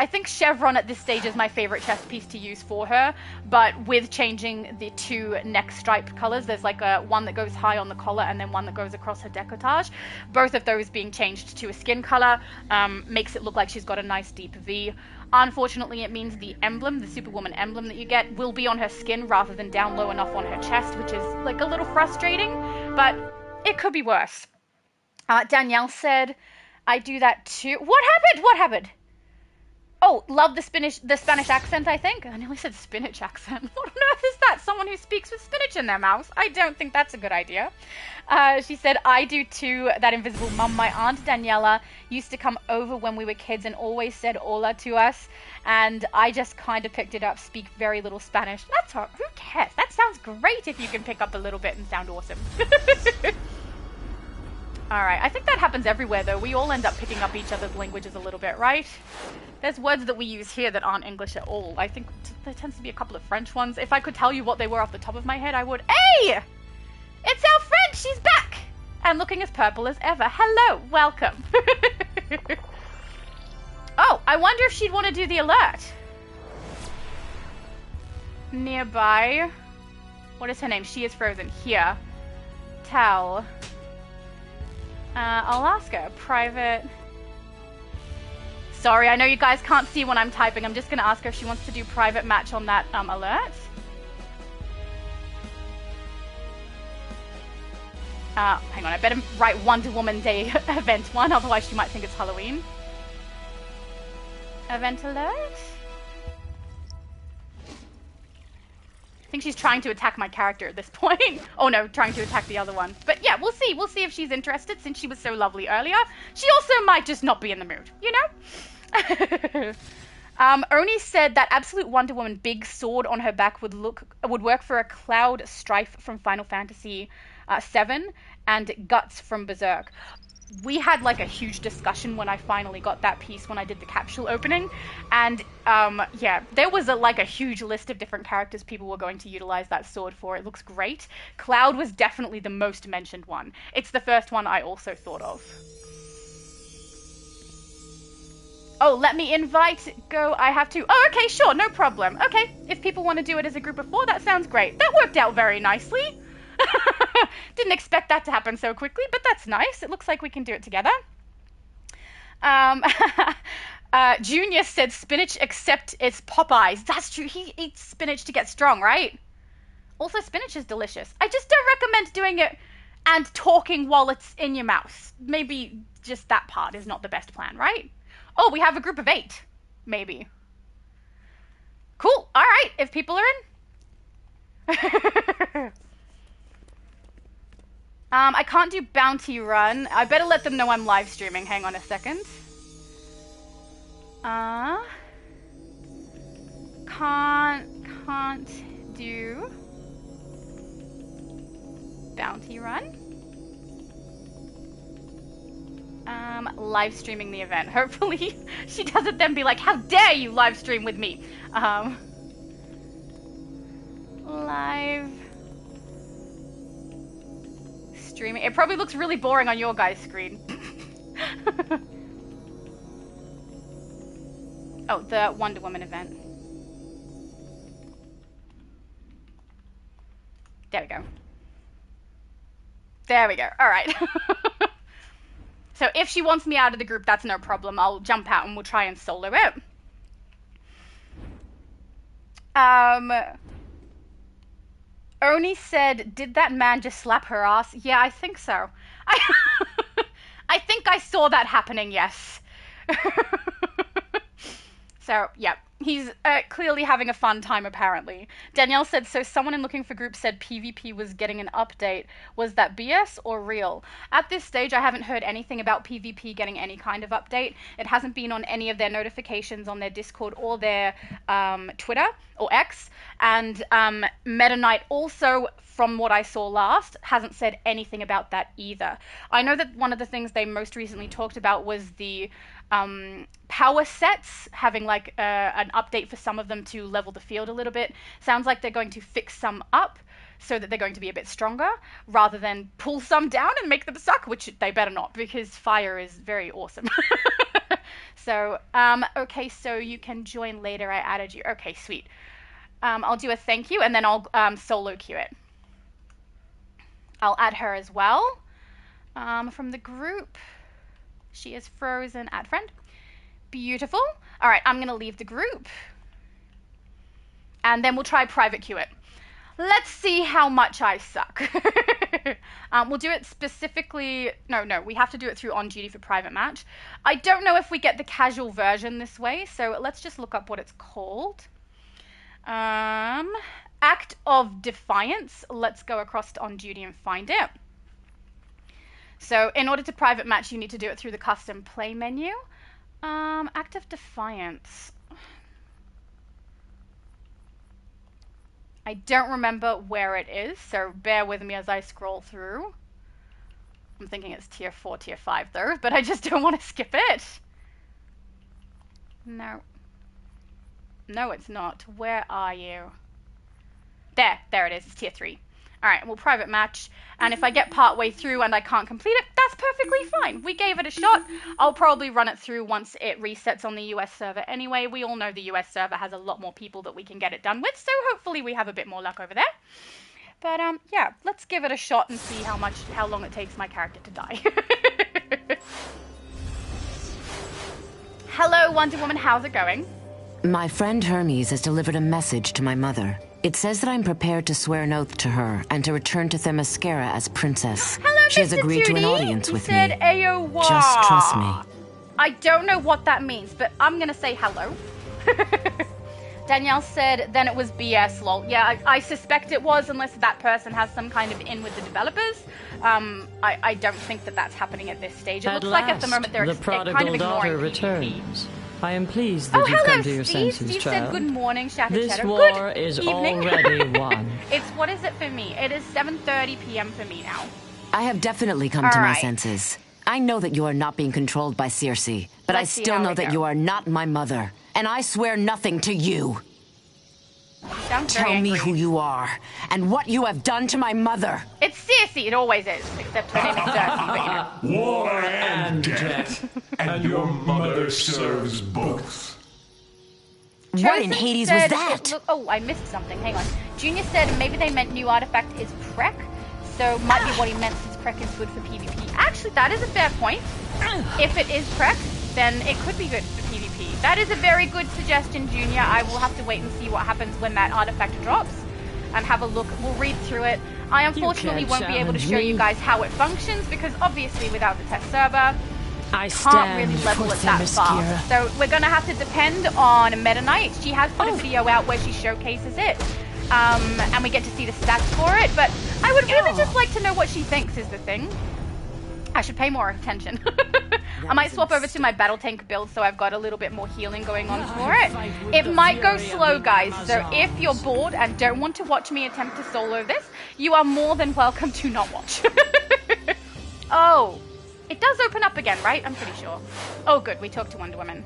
I think chevron at this stage is my favorite chest piece to use for her, but with changing the two neck stripe colors, there's like one that goes high on the collar and then one that goes across her decolletage. Both of those being changed to a skin color makes it look like she's got a nice deep V. Unfortunately, it means the emblem, the Superwoman emblem that you get, will be on her skin rather than down low enough on her chest, which is like a little frustrating, but it could be worse. Danielle said, I do that too. What happened? What happened? Oh, love the Spanish accent, I think. I nearly said spinach accent. What on earth is that? Someone who speaks with spinach in their mouth? I don't think that's a good idea. She said, I do too, that invisible mum. My aunt Daniela used to come over when we were kids and always said hola to us. And I just kind of picked it up, speak very little Spanish. That's all. Who cares? That sounds great if you can pick up a little bit and sound awesome. Alright, I think that happens everywhere though. We all end up picking up each other's languages a little bit, right? There's words that we use here that aren't English at all. I think there tends to be a couple of French ones. If I could tell you what they were off the top of my head, I would. Hey! It's our friend! She's back! And looking as purple as ever. Hello! Welcome! Oh, I wonder if she'd want to do the alert. Nearby. What is her name? She is frozen. Here. Tell. I'll ask her. Private. Sorry, I know you guys can't see when I'm typing. I'm just going to ask her if she wants to do private match on that alert. Hang on, I better write Wonder Woman Day event 1, otherwise she might think it's Halloween. Event alert? I think she's trying to attack my character at this point. Oh no, trying to attack the other one. But yeah, we'll see. We'll see if she's interested since she was so lovely earlier. She also might just not be in the mood, you know? Oni said that Absolute Wonder Woman big sword on her back would work for a Cloud Strife from Final Fantasy 7 and Guts from Berserk. We had like a huge discussion when I finally got that piece when I did the capsule opening, and yeah, there was like a huge list of different characters people were going to utilize that sword for. It looks great. Cloud was definitely the most mentioned one. It's the first one I also thought of. Oh, let me invite, go, I have to. Oh, okay, sure, no problem. Okay, if people want to do it as a group of 4, that sounds great. That worked out very nicely. Didn't expect that to happen so quickly, but that's nice. It looks like we can do it together. Junior said spinach except it's Popeyes. That's true. He eats spinach to get strong, right? Also, spinach is delicious. I just don't recommend doing it and talking while it's in your mouth. Maybe just that part is not the best plan, right? Oh, we have a group of 8. Maybe. Cool. All right. If people are in. I can't do bounty run. I better let them know I'm live streaming. Hang on a second. Can't do bounty run. Live streaming the event. Hopefully she doesn't then be like, how dare you live stream with me? Live streaming. It probably looks really boring on your guys' screen. Oh, the Wonder Woman event. There we go. There we go. All right. So if she wants me out of the group, that's no problem. I'll jump out and we'll try and solo it. Oni said, did that man just slap her ass? Yeah, I think so. I think I saw that happening, yes. So, yeah, he's clearly having a fun time, apparently. Danielle said, so someone in Looking for Group said PvP was getting an update. Was that BS or real? At this stage, I haven't heard anything about PvP getting any kind of update. It hasn't been on any of their notifications on their Discord or their Twitter or X. And Meta Knight also, from what I saw last, hasn't said anything about that either. I know that one of the things they most recently talked about was the power sets, having like an update for some of them to level the field a little bit. Sounds like they're going to fix some up so that they're going to be a bit stronger rather than pull some down and make them suck, which they better not, because fire is very awesome. So, okay, so you can join later. I added you. Okay, sweet. I'll do a thank you and then I'll solo queue it. I'll add her as well from the group. She is frozen. Add friend. Beautiful. All right, I'm going to leave the group. And then we'll try private queue it. Let's see how much I suck. We'll do it specifically. No, we have to do it through On Duty for private match. I don't know if we get the casual version this way, so let's just look up what it's called. Act of Defiance. Let's go across to On Duty and find it. So in order to private match, you need to do it through the custom play menu. Act of Defiance. I don't remember where it is, so bear with me as I scroll through. I'm thinking it's tier 4, tier 5 though, but I just don't want to skip it. No. No, it's not. Where are you? There it is. It's tier 3. Alright, we'll private match. And if I get partway through and I can't complete it, that's perfectly fine. We gave it a shot. I'll probably run it through once it resets on the US server anyway. We all know the US server has a lot more people that we can get it done with, so hopefully we have a bit more luck over there. But yeah, let's give it a shot and see how long it takes my character to die. Hello, Wonder Woman, how's it going? My friend Hermes has delivered a message to my mother. It says that I'm prepared to swear an oath to her and to return to Themyscira as princess. Hello, she has Mr. agreed to an Tootie. audience with said, me. Ayowa. Just trust me. I don't know what that means, but I'm gonna say hello. Danielle said, then it was BS, lol. Yeah, I suspect it was, unless that person has some kind of in with the developers. I don't think that that's happening at this stage. It looks like at the moment they're the kind of prodigal daughter ignoring returns. I am pleased that you've hello, come to your Steve. senses, Steve child. said good morning, Shatter This Cheddar. war Good is evening. already won. What is it for me? It is 7:30 p.m. for me now. I have definitely come to my senses. I know that you are not being controlled by Circe, but I still know that you are not my mother, and I swear nothing to you. Tell me who you are, and what you have done to my mother. It's Circe, it always is, except her name is Circe, but you know. War and death, and your mother serves both. What in Hades was that? Oh, I missed something, hang on. Junior said maybe they meant new artifact is Prek, so might be what he meant since Prek is good for PvP. Actually, that is a fair point. If it is Prek, then it could be good for PvP. That is a very good suggestion, Junior. I will have to wait and see what happens when that artifact drops and have a look. We'll read through it. I unfortunately won't be able to show you guys how it functions because obviously without the test server, I can't really level it that fast. So we're going to have to depend on Meta Knight. She has put a video out where she showcases it. And we get to see the stats for it. But I would really just like to know what she thinks is the thing. I should pay more attention. I might swap over to my battle tank build so I've got a little bit more healing going on for it. It might go slow, guys, so if you're bored and don't want to watch me attempt to solo this, you are more than welcome to not watch. Oh, it does open up again, right? I'm pretty sure. Oh, good, we talked to Wonder Woman.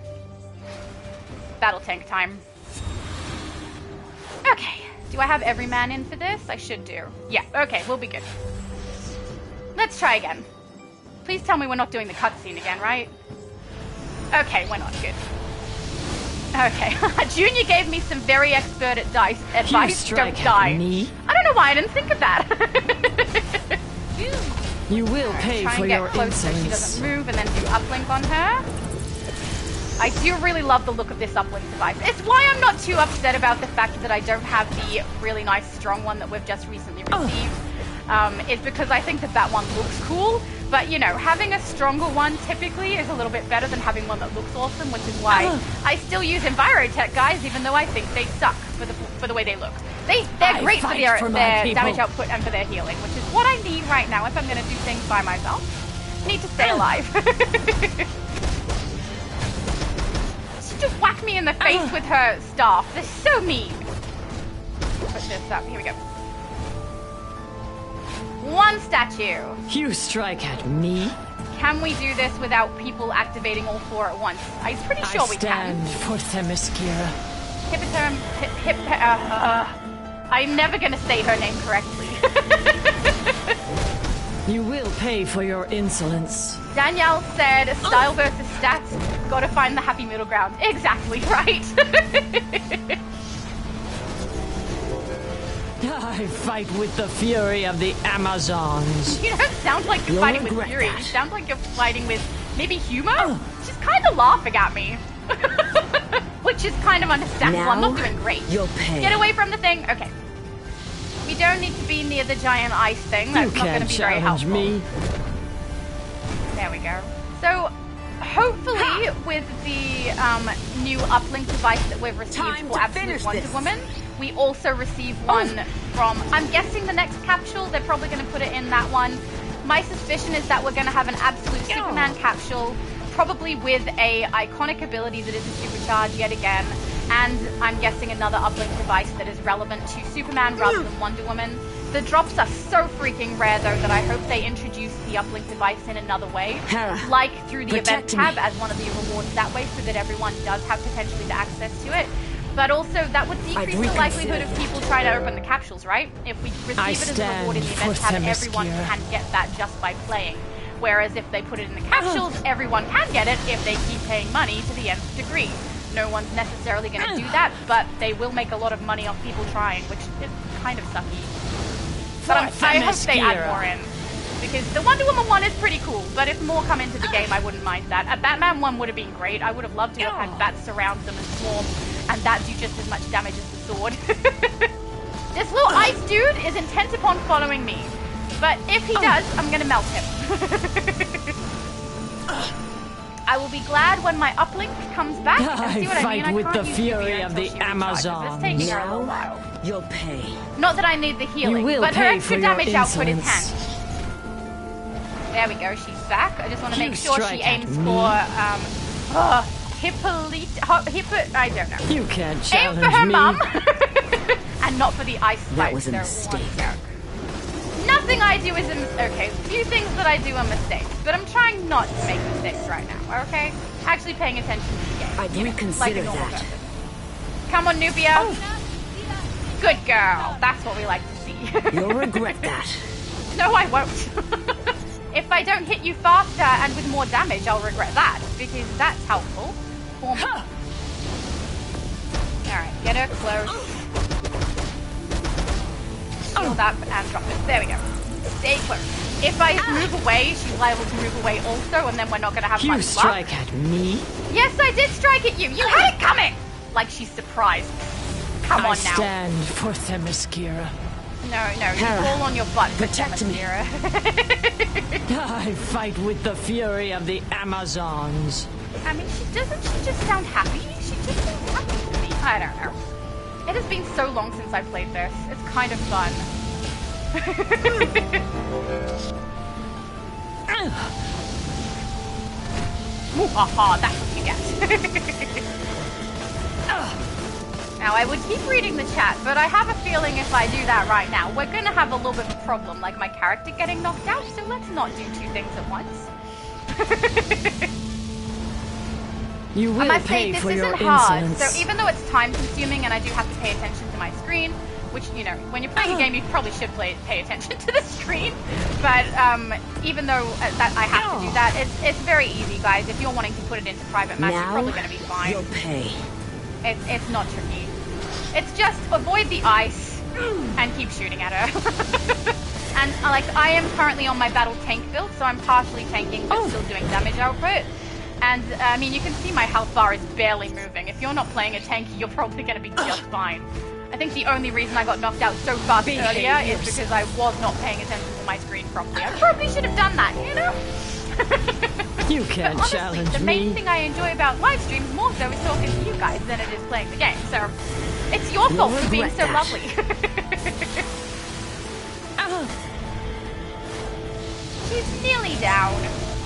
Battle tank time. Okay, do I have every man in for this? I should do. Yeah, okay, we'll be good. Let's try again. Please tell me we're not doing the cutscene again, right? Okay, we're not. Good. Okay. Junior gave me some very expert advice. Don't die. Me? I don't know why I didn't think of that. You will pay for your insolence. So she doesn't move and then do uplink on her. I do really love the look of this uplink device. It's why I'm not too upset about the fact that I don't have the really nice strong one that we've just recently received. It's because I think that one looks cool. But, you know, having a stronger one typically is a little bit better than having one that looks awesome, which is why I still use Envirotech, guys, even though I think they suck for the way they look. They're great for their damage output and for their healing, which is what I need right now if I'm going to do things by myself. Need to stay alive. She just whacked me in the face with her staff. They're so mean. Put this up. Here we go. One statue. You strike at me? Can we do this without people activating all four at once? I'm pretty sure we can. I stand for Themyscira. I'm never gonna say her name correctly. You will pay for your insolence. Danielle said, style versus stats, gotta find the happy middle ground. Exactly, right. I fight with the fury of the Amazons. You don't sound like you're fighting with fury. You sound like you're fighting with maybe humor? She's kind of laughing at me. Which is kind of understandable. I'm not doing great. You'll pay. Get away from the thing. Okay. We don't need to be near the giant ice thing. That's not going to be very helpful. Me. There we go. So, hopefully, with the new uplink device that we've received for Absolute Wonder Woman, we also receive one from, I'm guessing the next capsule, they're probably going to put it in that one. My suspicion is that we're going to have an Absolute Superman capsule, probably with a iconic ability that isn't supercharged yet again, and I'm guessing another uplink device that is relevant to Superman rather than Wonder Woman. The drops are so freaking rare, though, that I hope they introduce the uplink device in another way, like through the event tab as one of the rewards that way, so that everyone does have potentially the access to it. But also, that would decrease the likelihood of people trying to open the capsules, right? If we receive it as a reward in the event tab, everyone can get that just by playing. Whereas if they put it in the capsules, everyone can get it if they keep paying money to the nth degree. No one's necessarily going to do that, but they will make a lot of money off people trying, which is kind of sucky. But I hope they add more in. Because the Wonder Woman one is pretty cool, but if more come into the game, I wouldn't mind that. A Batman one would have been great. I would have loved to have had bats surround them and swarm, and that do just as much damage as the sword. This little ice dude is intent upon following me, but if he does, I'm gonna melt him. I will be glad when my uplink comes back and see what I mean. I fight with the fury of the Amazon. It's taking her a little while. You'll pay. Not that I need the healing, but her extra damage output is handy. There we go, she's back. I just want to make sure she aims for, I don't know. You can't challenge me. Aim for her mum, and not for the ice spikes. That was a mistake. Nothing I do is a mistake. Okay, a few things that I do are mistakes, but I'm trying not to make mistakes right now, okay? Actually paying attention to the game. I'd reconsider that. Person. Come on, Nubia. Oh. Good girl. That's what we like to see. You'll regret that. No, I won't. If I don't hit you faster and with more damage, I'll regret that, because that's helpful for me. Alright, get her close. Shield up and drop it. There we go. Stay close. If I move away, she's liable to move away also, and then we're not going to have much luck. You strike at me? Yes, I did strike at you. You had it coming! Like she's surprised. Come on now. I stand for Themyscira. No, you fall on your butt. Protect me. I fight with the fury of the Amazons. I mean, she just sound happy? She just seems happy to me. I don't know. It has been so long since I played this. It's kind of fun. Haha, that's what you get. Now, I would keep reading the chat, but I have a feeling if I do that right now, we're going to have a little bit of a problem, like my character getting knocked out, so let's not do two things at once. You will pay for your insolence. So even though it's time-consuming and I do have to pay attention to my screen, which, you know, when you're playing a game, you probably should pay attention to the screen, but even though that I have to do that, it's very easy, guys. If you're wanting to put it into private match, you're probably going to be fine. You'll pay. It's not tricky. It's just avoid the ice and keep shooting at her. And like I am currently on my battle tank build, so I'm partially tanking but still doing damage output. And I mean, you can see my health bar is barely moving. If you're not playing a tank, you're probably going to be just fine. I think the only reason I got knocked out so fast earlier is because I was not paying attention to my screen properly. I probably should have done that, you know? You can't honestly, challenge me. The main thing I enjoy about live streams more so is talking to you guys than it is playing the game. So it's your fault for being so lovely. She's nearly down.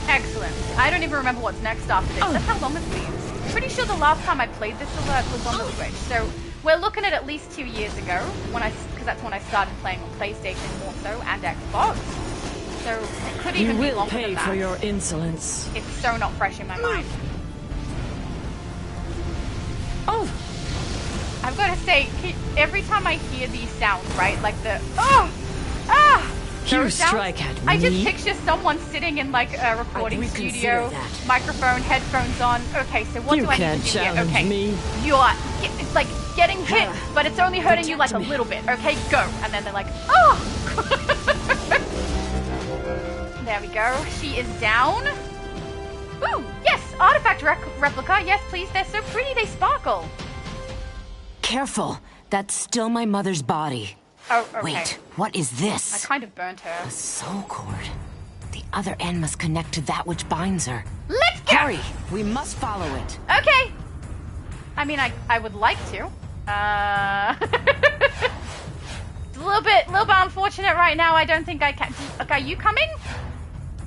Excellent. I don't even remember what's next after this. That's how long it's been. Pretty sure the last time I played this alert was on the Switch. So we're looking at least 2 years ago, because that's when I started playing on PlayStation more so and Xbox. So it could even be longer than that. You will pay for your insolence. It's so not fresh in my mind. I've got to say, every time I hear these sounds, right, like the you strike at me. I just picture someone sitting in like a recording studio, microphone, headphones on. Okay, so what do I need to do here? Okay, you are like getting hit, but it's only hurting you like a little bit. Okay, go. And then they're like, There we go. She is down. Ooh, yes, artifact replica. Yes, please. They're so pretty. They sparkle. Careful. That's still my mother's body. Oh, okay. Wait, what is this? I kind of burnt her. A soul cord. The other end must connect to that which binds her. Let's go! Hurry! We must follow it. Okay. I mean, I would like to. It's a little bit unfortunate right now. I don't think I can. Okay, are you coming?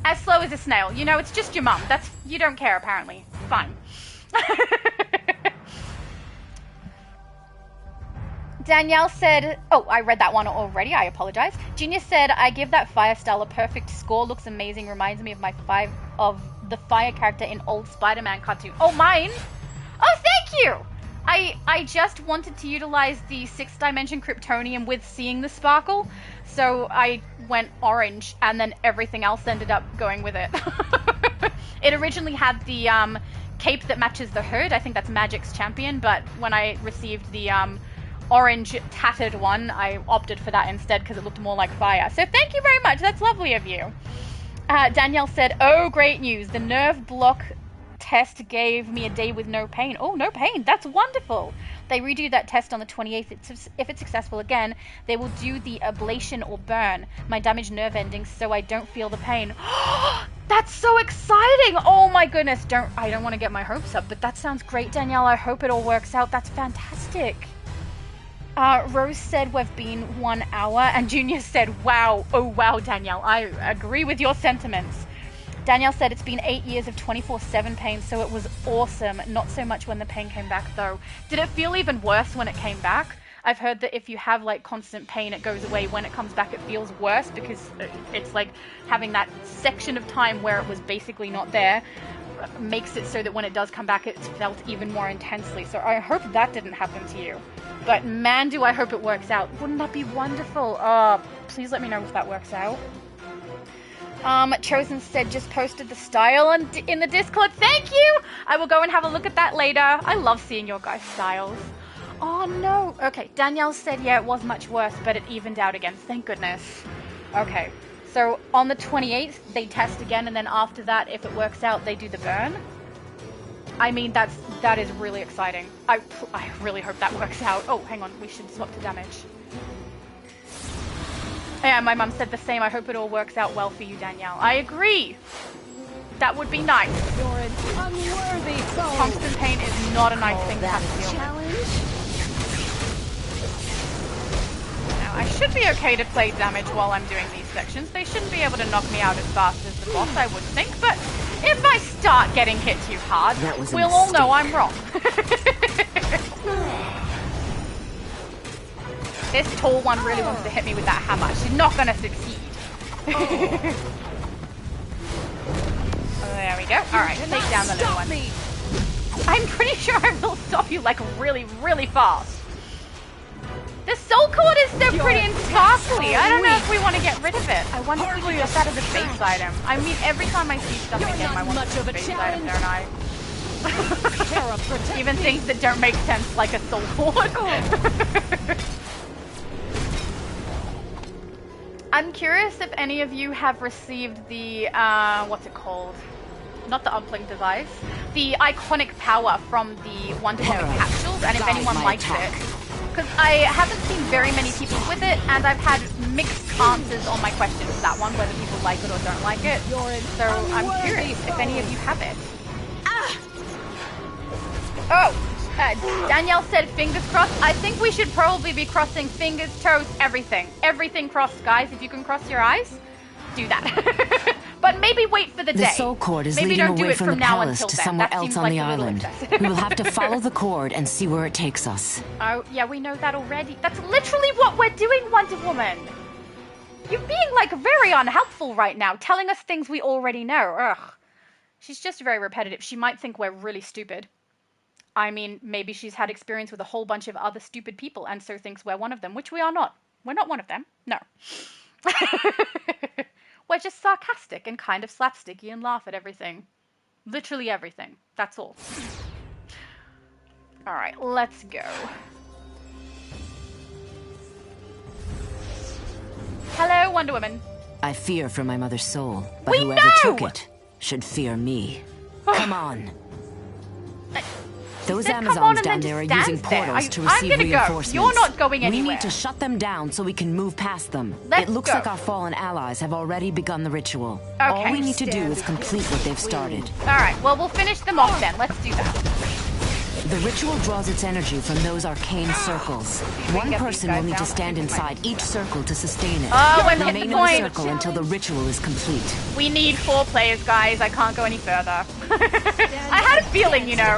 As slow as a snail. You know, it's just your mum. You don't care, apparently. Fine. Danielle said, I read that one already. I apologize. Genius said, I give that fire style a perfect score. Looks amazing. Reminds me of the fire character in old Spider-Man cartoon. Oh, mine? Oh, thank you. I just wanted to utilize the 6th dimension Kryptonium with seeing the sparkle, so I went orange, and then everything else ended up going with it. It originally had the cape that matches the hood. I think that's Magic's champion, but when I received the orange tattered one, I opted for that instead because it looked more like fire. So thank you very much. That's lovely of you. Danielle said, "Oh, great news. The nerve block test gave me a day with no pain." Oh, no pain. That's wonderful. They redo that test on the 28th. If it's successful again, they will do the ablation or burn my damaged nerve endings so I don't feel the pain. That's so exciting. Oh my goodness. I don't want to get my hopes up, but that sounds great, Danielle. I hope it all works out. That's fantastic. Rose said we've been 1 hour, and Junior said, wow. Oh, wow, Danielle. I agree with your sentiments. Danielle said it's been 8 years of 24/7 pain, so it was awesome. Not so much when the pain came back, though. Did it feel even worse when it came back? I've heard that if you have, like, constant pain, it goes away. When it comes back, it feels worse because it's like having that section of time where it was basically not there makes it so that when it does come back, it's felt even more intensely. So I hope that didn't happen to you. But man, do I hope it works out. Wouldn't that be wonderful? Please let me know if that works out. Chosen said just posted the style in the Discord. Thank you! I will go and have a look at that later. I love seeing your guys' styles. Oh no. Okay, Danielle said yeah, it was much worse, but it evened out again. Thank goodness. Okay, so on the 28th, they test again, and then after that, if it works out, they do the burn. I mean, that is really exciting. I really hope that works out. Oh, hang on, we should swap to damage. Yeah, my mum said the same. I hope it all works out well for you, Danielle. I agree. That would be nice. You're an unworthy foe. Constant pain is not a nice thing to have to deal with. Now, I should be okay to play damage while I'm doing these sections. They shouldn't be able to knock me out as fast as the boss, I would think. But if I start getting hit too hard, we'll all know I'm wrong. This tall one really wants to hit me with that hammer. She's not going to succeed. There we go. Alright, take down the little one. I'm pretty sure I will stop you like really, really fast. The soul cord is so pretty and sparkly. I don't know if we want to get rid of it. I wonder if we can get that as a base item. I mean, every time I see stuff again, I want it as a base item, don't I? Even things that don't make sense, like a soul cord. I'm curious if any of you have received the, what's it called? Not the uplink device. The iconic power from the Wonder Woman capsules, and if anyone likes it. Because I haven't seen very many people with it, and I've had mixed answers on my questions to that one, whether people like it or don't like it. So I'm curious if any of you have it. Oh! Danielle said fingers crossed. I think we should probably be crossing fingers, toes, everything. Everything crossed, guys. If you can cross your eyes, do that. But maybe wait for the day. The soul cord is leading away from the palace to somewhere else on the island. We will have to follow the cord and see where it takes us. Oh, yeah, we know that already. That's literally what we're doing, Wonder Woman. You're being, like, very unhelpful right now, telling us things we already know. Ugh. She's just very repetitive. She might think we're really stupid. I mean, maybe she's had experience with a whole bunch of other stupid people and so thinks we're one of them, which we are not. We're not one of them. No. We're just sarcastic and kind of slapsticky and laugh at everything. Literally everything. That's all. Alright, let's go. Hello, Wonder Woman. I fear for my mother's soul, but whoever took it should fear me. Come on. Those Amazons down there are using portals to receive reinforcements. You're not going anywhere. We need to shut them down so we can move past them. It looks like our fallen allies have already begun the ritual. Okay. All we need to do is complete what they've started. Alright, well, we'll finish them off then. Let's do that. The ritual draws its energy from those arcane circles. One person will need to stand inside each circle to sustain it. Oh, and remain in the circle until the ritual is complete. We need 4 players, guys. I can't go any further. I had a feeling, you know.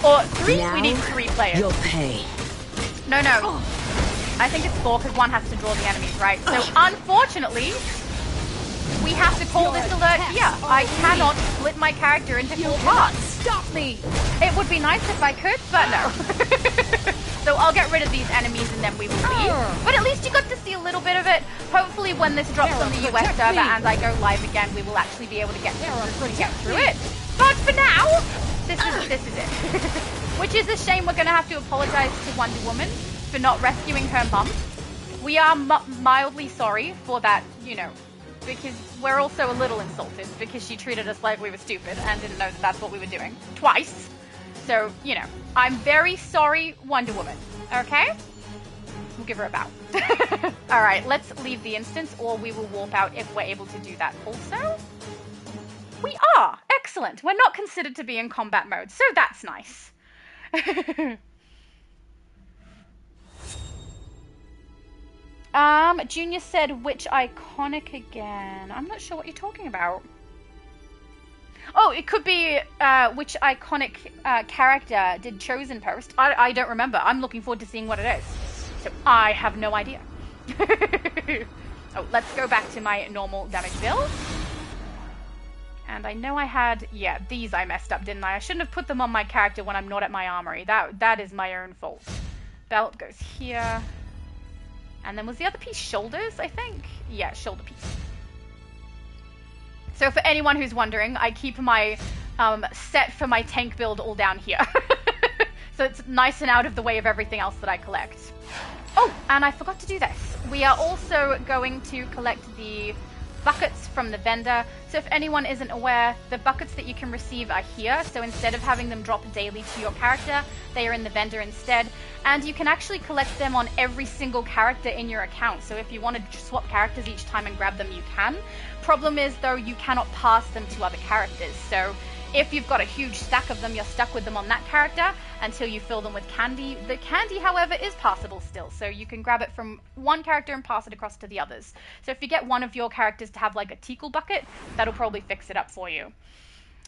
Or 3? Now, we need 3 players. You'll pay. No. I think it's 4 because one has to draw the enemies, right? So, unfortunately, we have to call this alert here. I cannot split my character into 4 parts. stop me! It would be nice if I could, but no. So I'll get rid of these enemies and then we will leave. But at least you got to see a little bit of it. Hopefully when this drops on the US server and I go live again, we will actually be able to get through it. But for now, this is it. Which is a shame. We're going to have to apologize to Wonder Woman for not rescuing her mum. We are mildly sorry for that, you know, because we're also a little insulted because she treated us like we were stupid and didn't know that that's what we were doing. Twice. So, you know, I'm very sorry, Wonder Woman. Okay? We'll give her a bow. Alright, let's leave the instance or we will warp out if we're able to do that also. We are! Excellent! We're not considered to be in combat mode, so that's nice. Junior said, which iconic again? I'm not sure what you're talking about. Oh, it could be which iconic character did Chosen post. I don't remember. I'm looking forward to seeing what it is. So I have no idea. Oh, let's go back to my normal damage build. And I know I had... Yeah, these I messed up, didn't I? I shouldn't have put them on my character when I'm not at my armory. That is my own fault. Belt goes here. And then was the other piece shoulders, I think? Yeah, shoulder piece. So for anyone who's wondering, I keep my set for my tank build all down here. So it's nice and out of the way of everything else that I collect. Oh, and I forgot to do this. We are also going to collect the buckets from the vendor. So if anyone isn't aware, the buckets that you can receive are here. So instead of having them drop daily to your character, they are in the vendor instead. And you can actually collect them on every single character in your account. So if you want to swap characters each time and grab them, you can. Problem is, though, you cannot pass them to other characters. So if you've got a huge stack of them, you're stuck with them on that character until you fill them with candy. The candy, however, is passable still. So you can grab it from one character and pass it across to the others. So if you get one of your characters to have like a Tickle bucket, that'll probably fix it up for you.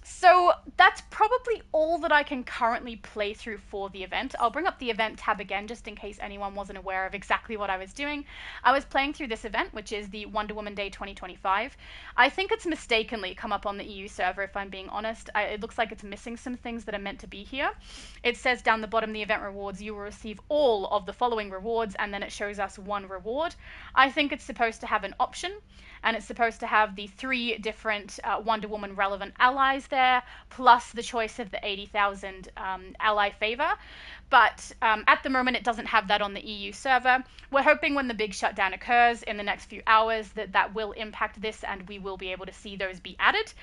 So that's probably all that I can currently play through for the event. I'll bring up the event tab again just in case anyone wasn't aware of exactly what I was doing. I was playing through this event, which is the Wonder Woman Day 2025. I think it's mistakenly come up on the EU server, if I'm being honest. It looks like it's missing some things that are meant to be here. It says down the bottom, the event rewards, you will receive all of the following rewards, and then it shows us one reward. I think it's supposed to have an option, and it's supposed to have the 3 different Wonder Woman relevant allies there, plus the choice of the 80,000 ally favor. But at the moment, it doesn't have that on the EU server. We're hoping when the big shutdown occurs in the next few hours that will impact this and we will be able to see those be added.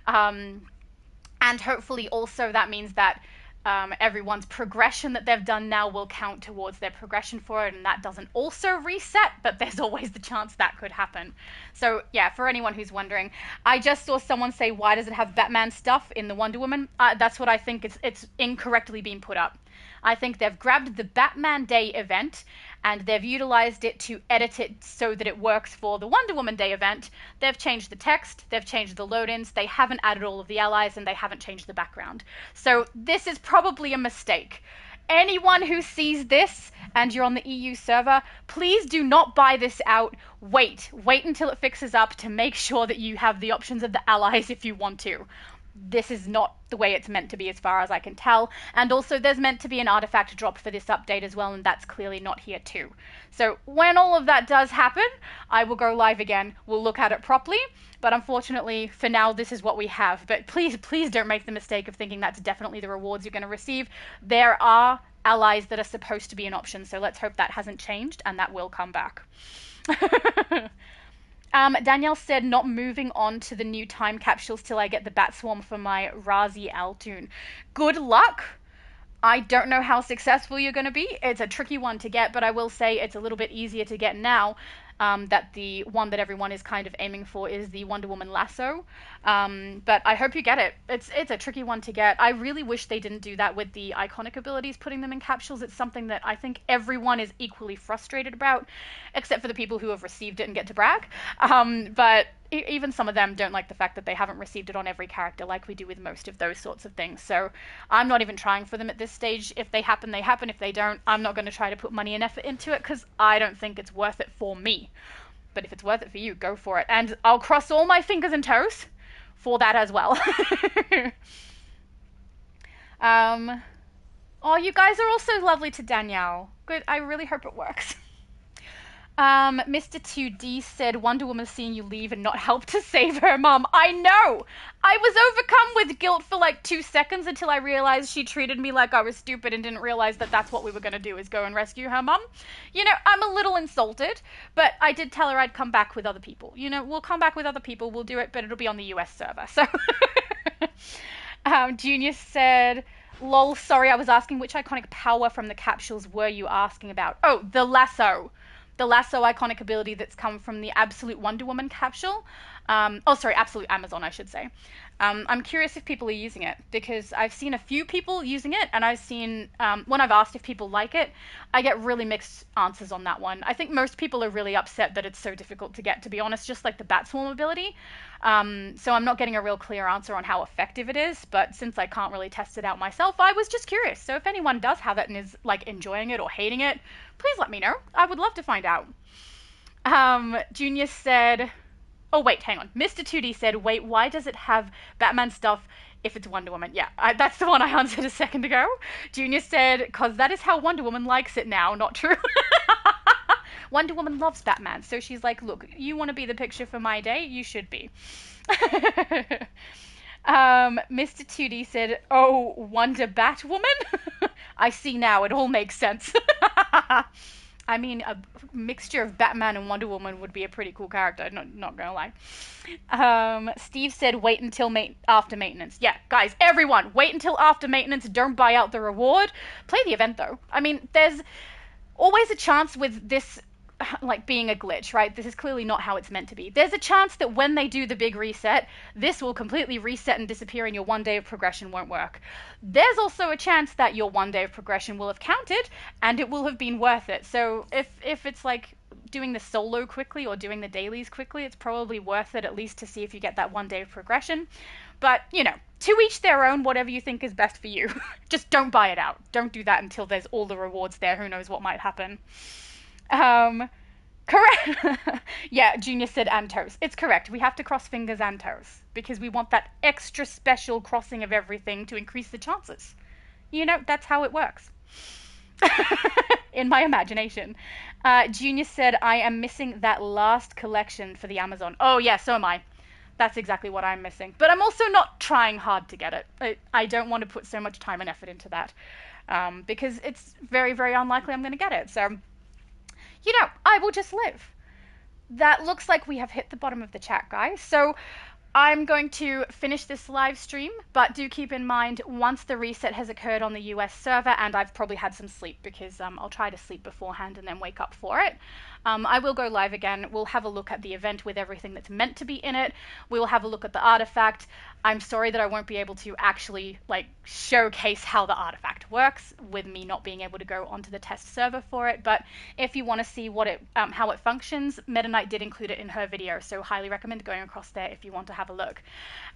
And hopefully also that means that everyone's progression that they've done now will count towards their progression for it, and that doesn't also reset, but there's always the chance that could happen. So yeah, for anyone who's wondering, I just saw someone say, why does it have Batman stuff in the Wonder Woman? That's what I think. It's incorrectly being put up. I think they've grabbed the Batman Day event and they've utilized it to edit it so that it works for the Wonder Woman Day event. They've changed the text, they've changed the load-ins, they haven't added all of the allies, and they haven't changed the background. So this is probably a mistake. Anyone who sees this and you're on the EU server, please do not buy this out. Wait until it fixes up to make sure that you have the options of the allies if you want to. This is not the way it's meant to be as far as I can tell. And also there's meant to be an artifact drop for this update as well, and that's clearly not here too. So when all of that does happen, I will go live again. We'll look at it properly. But unfortunately, for now, this is what we have. But please don't make the mistake of thinking that's definitely the rewards you're going to receive. There are allies that are supposed to be an option, so let's hope that hasn't changed and that will come back. Danielle said, not moving on to the new time capsules till I get the Bat Swarm for my Razi Altoon. Good luck! I don't know how successful you're going to be. It's a tricky one to get, but I will say it's a little bit easier to get now. That the one that everyone is kind of aiming for is the Wonder Woman Lasso. But I hope you get it. It's a tricky one to get. I really wish they didn't do that with the iconic abilities, putting them in capsules. It's something that I think everyone is equally frustrated about, except for the people who have received it and get to brag. But even some of them don't like the fact that they haven't received it on every character like we do with most of those sorts of things. So I'm not even trying for them at this stage. If they happen, they happen. If they don't, I'm not going to try to put money and effort into it because I don't think it's worth it for me. But if it's worth it for you, go for it. And I'll cross all my fingers and toes for that as well. Oh, you guys are also lovely to Danielle. Good. I really hope it works. Mr. 2D said Wonder Woman seeing you leave and not help to save her mom. I know! I was overcome with guilt for like 2 seconds until I realized she treated me like I was stupid and didn't realize that that's what we were going to do, is go and rescue her mom. You know, I'm a little insulted, but I did tell her I'd come back with other people. You know, we'll come back with other people, we'll do it, but it'll be on the US server. So, Junior said, lol, sorry, I was asking which iconic power from the capsules were you asking about? Oh, the lasso. The lasso iconic ability that's come from the Absolute Wonder Woman capsule. Absolute Amazon, I should say. I'm curious if people are using it, because I've seen a few people using it, and I've seen, when I've asked if people like it, I get really mixed answers on that one. I think most people are really upset that it's so difficult to get, to be honest, just like the Bat Swarm ability. So I'm not getting a real clear answer on how effective it is, but since I can't really test it out myself, I was just curious. So if anyone does have it and is like enjoying it or hating it, please let me know. I would love to find out. Junior said, oh wait, hang on. Mr. 2D said, wait, why does it have Batman stuff if it's Wonder Woman? Yeah, that's the one I answered a second ago. Junior said, cause that is how Wonder Woman likes it now. Not true. Wonder Woman loves Batman, so she's like, look, you want to be the picture for my day? You should be. Mr. 2D said, oh, Wonder Batwoman? I see now, it all makes sense. I mean, a mixture of Batman and Wonder Woman would be a pretty cool character, not gonna lie. Steve said, wait until after maintenance. Yeah, guys, everyone, wait until after maintenance. Don't buy out the reward. Play the event, though. I mean, there's always a chance with this, like, being a glitch, right? This is clearly not how it's meant to be. There's a chance that when they do the big reset, this will completely reset and disappear and your 1 day of progression won't work. There's also a chance that your 1 day of progression will have counted and it will have been worth it. So if it's like doing the solo quickly or doing the dailies quickly, it's probably worth it, at least to see if you get that 1 day of progression. But, you know, to each their own, whatever you think is best for you. Just don't buy it out. Don't do that until there's all the rewards there. Who knows what might happen. Correct. Yeah, Junior said and toes. It's correct. We have to cross fingers and toes because we want that extra special crossing of everything to increase the chances. You know, that's how it works. In my imagination. Junior said, I am missing that last collection for the Amazon. Oh, yeah, so am I. That's exactly what I'm missing. But I'm also not trying hard to get it. I don't want to put so much time and effort into that because it's very, very unlikely I'm going to get it. So, you know, I will just live. That looks like we have hit the bottom of the chat, guys. So I'm going to finish this live stream, but do keep in mind once the reset has occurred on the US server, and I've probably had some sleep because I'll try to sleep beforehand and then wake up for it. I will go live again. We'll have a look at the event with everything that's meant to be in it. We'll have a look at the artifact. I'm sorry that I won't be able to actually like showcase how the artifact works with me not being able to go onto the test server for it. But if you want to see what how it functions, Meta Knight did include it in her video, so highly recommend going across there if you want to have a look.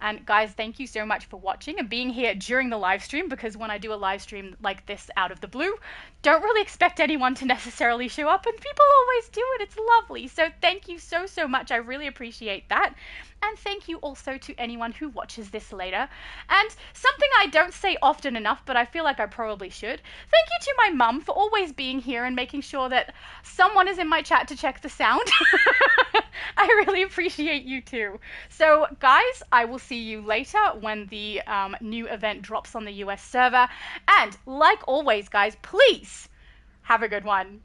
And guys, thank you so much for watching and being here during the live stream, because when I do a live stream like this out of the blue, don't really expect anyone to necessarily show up, and people always do it. It's lovely. So thank you so much. I really appreciate that. And thank you also to anyone who watches this later. And something I don't say often enough, but I feel like I probably should. Thank you to my mum for always being here and making sure that someone is in my chat to check the sound. I really appreciate you too. So guys, I will see you later when the new event drops on the US server. And like always, guys, please have a good one.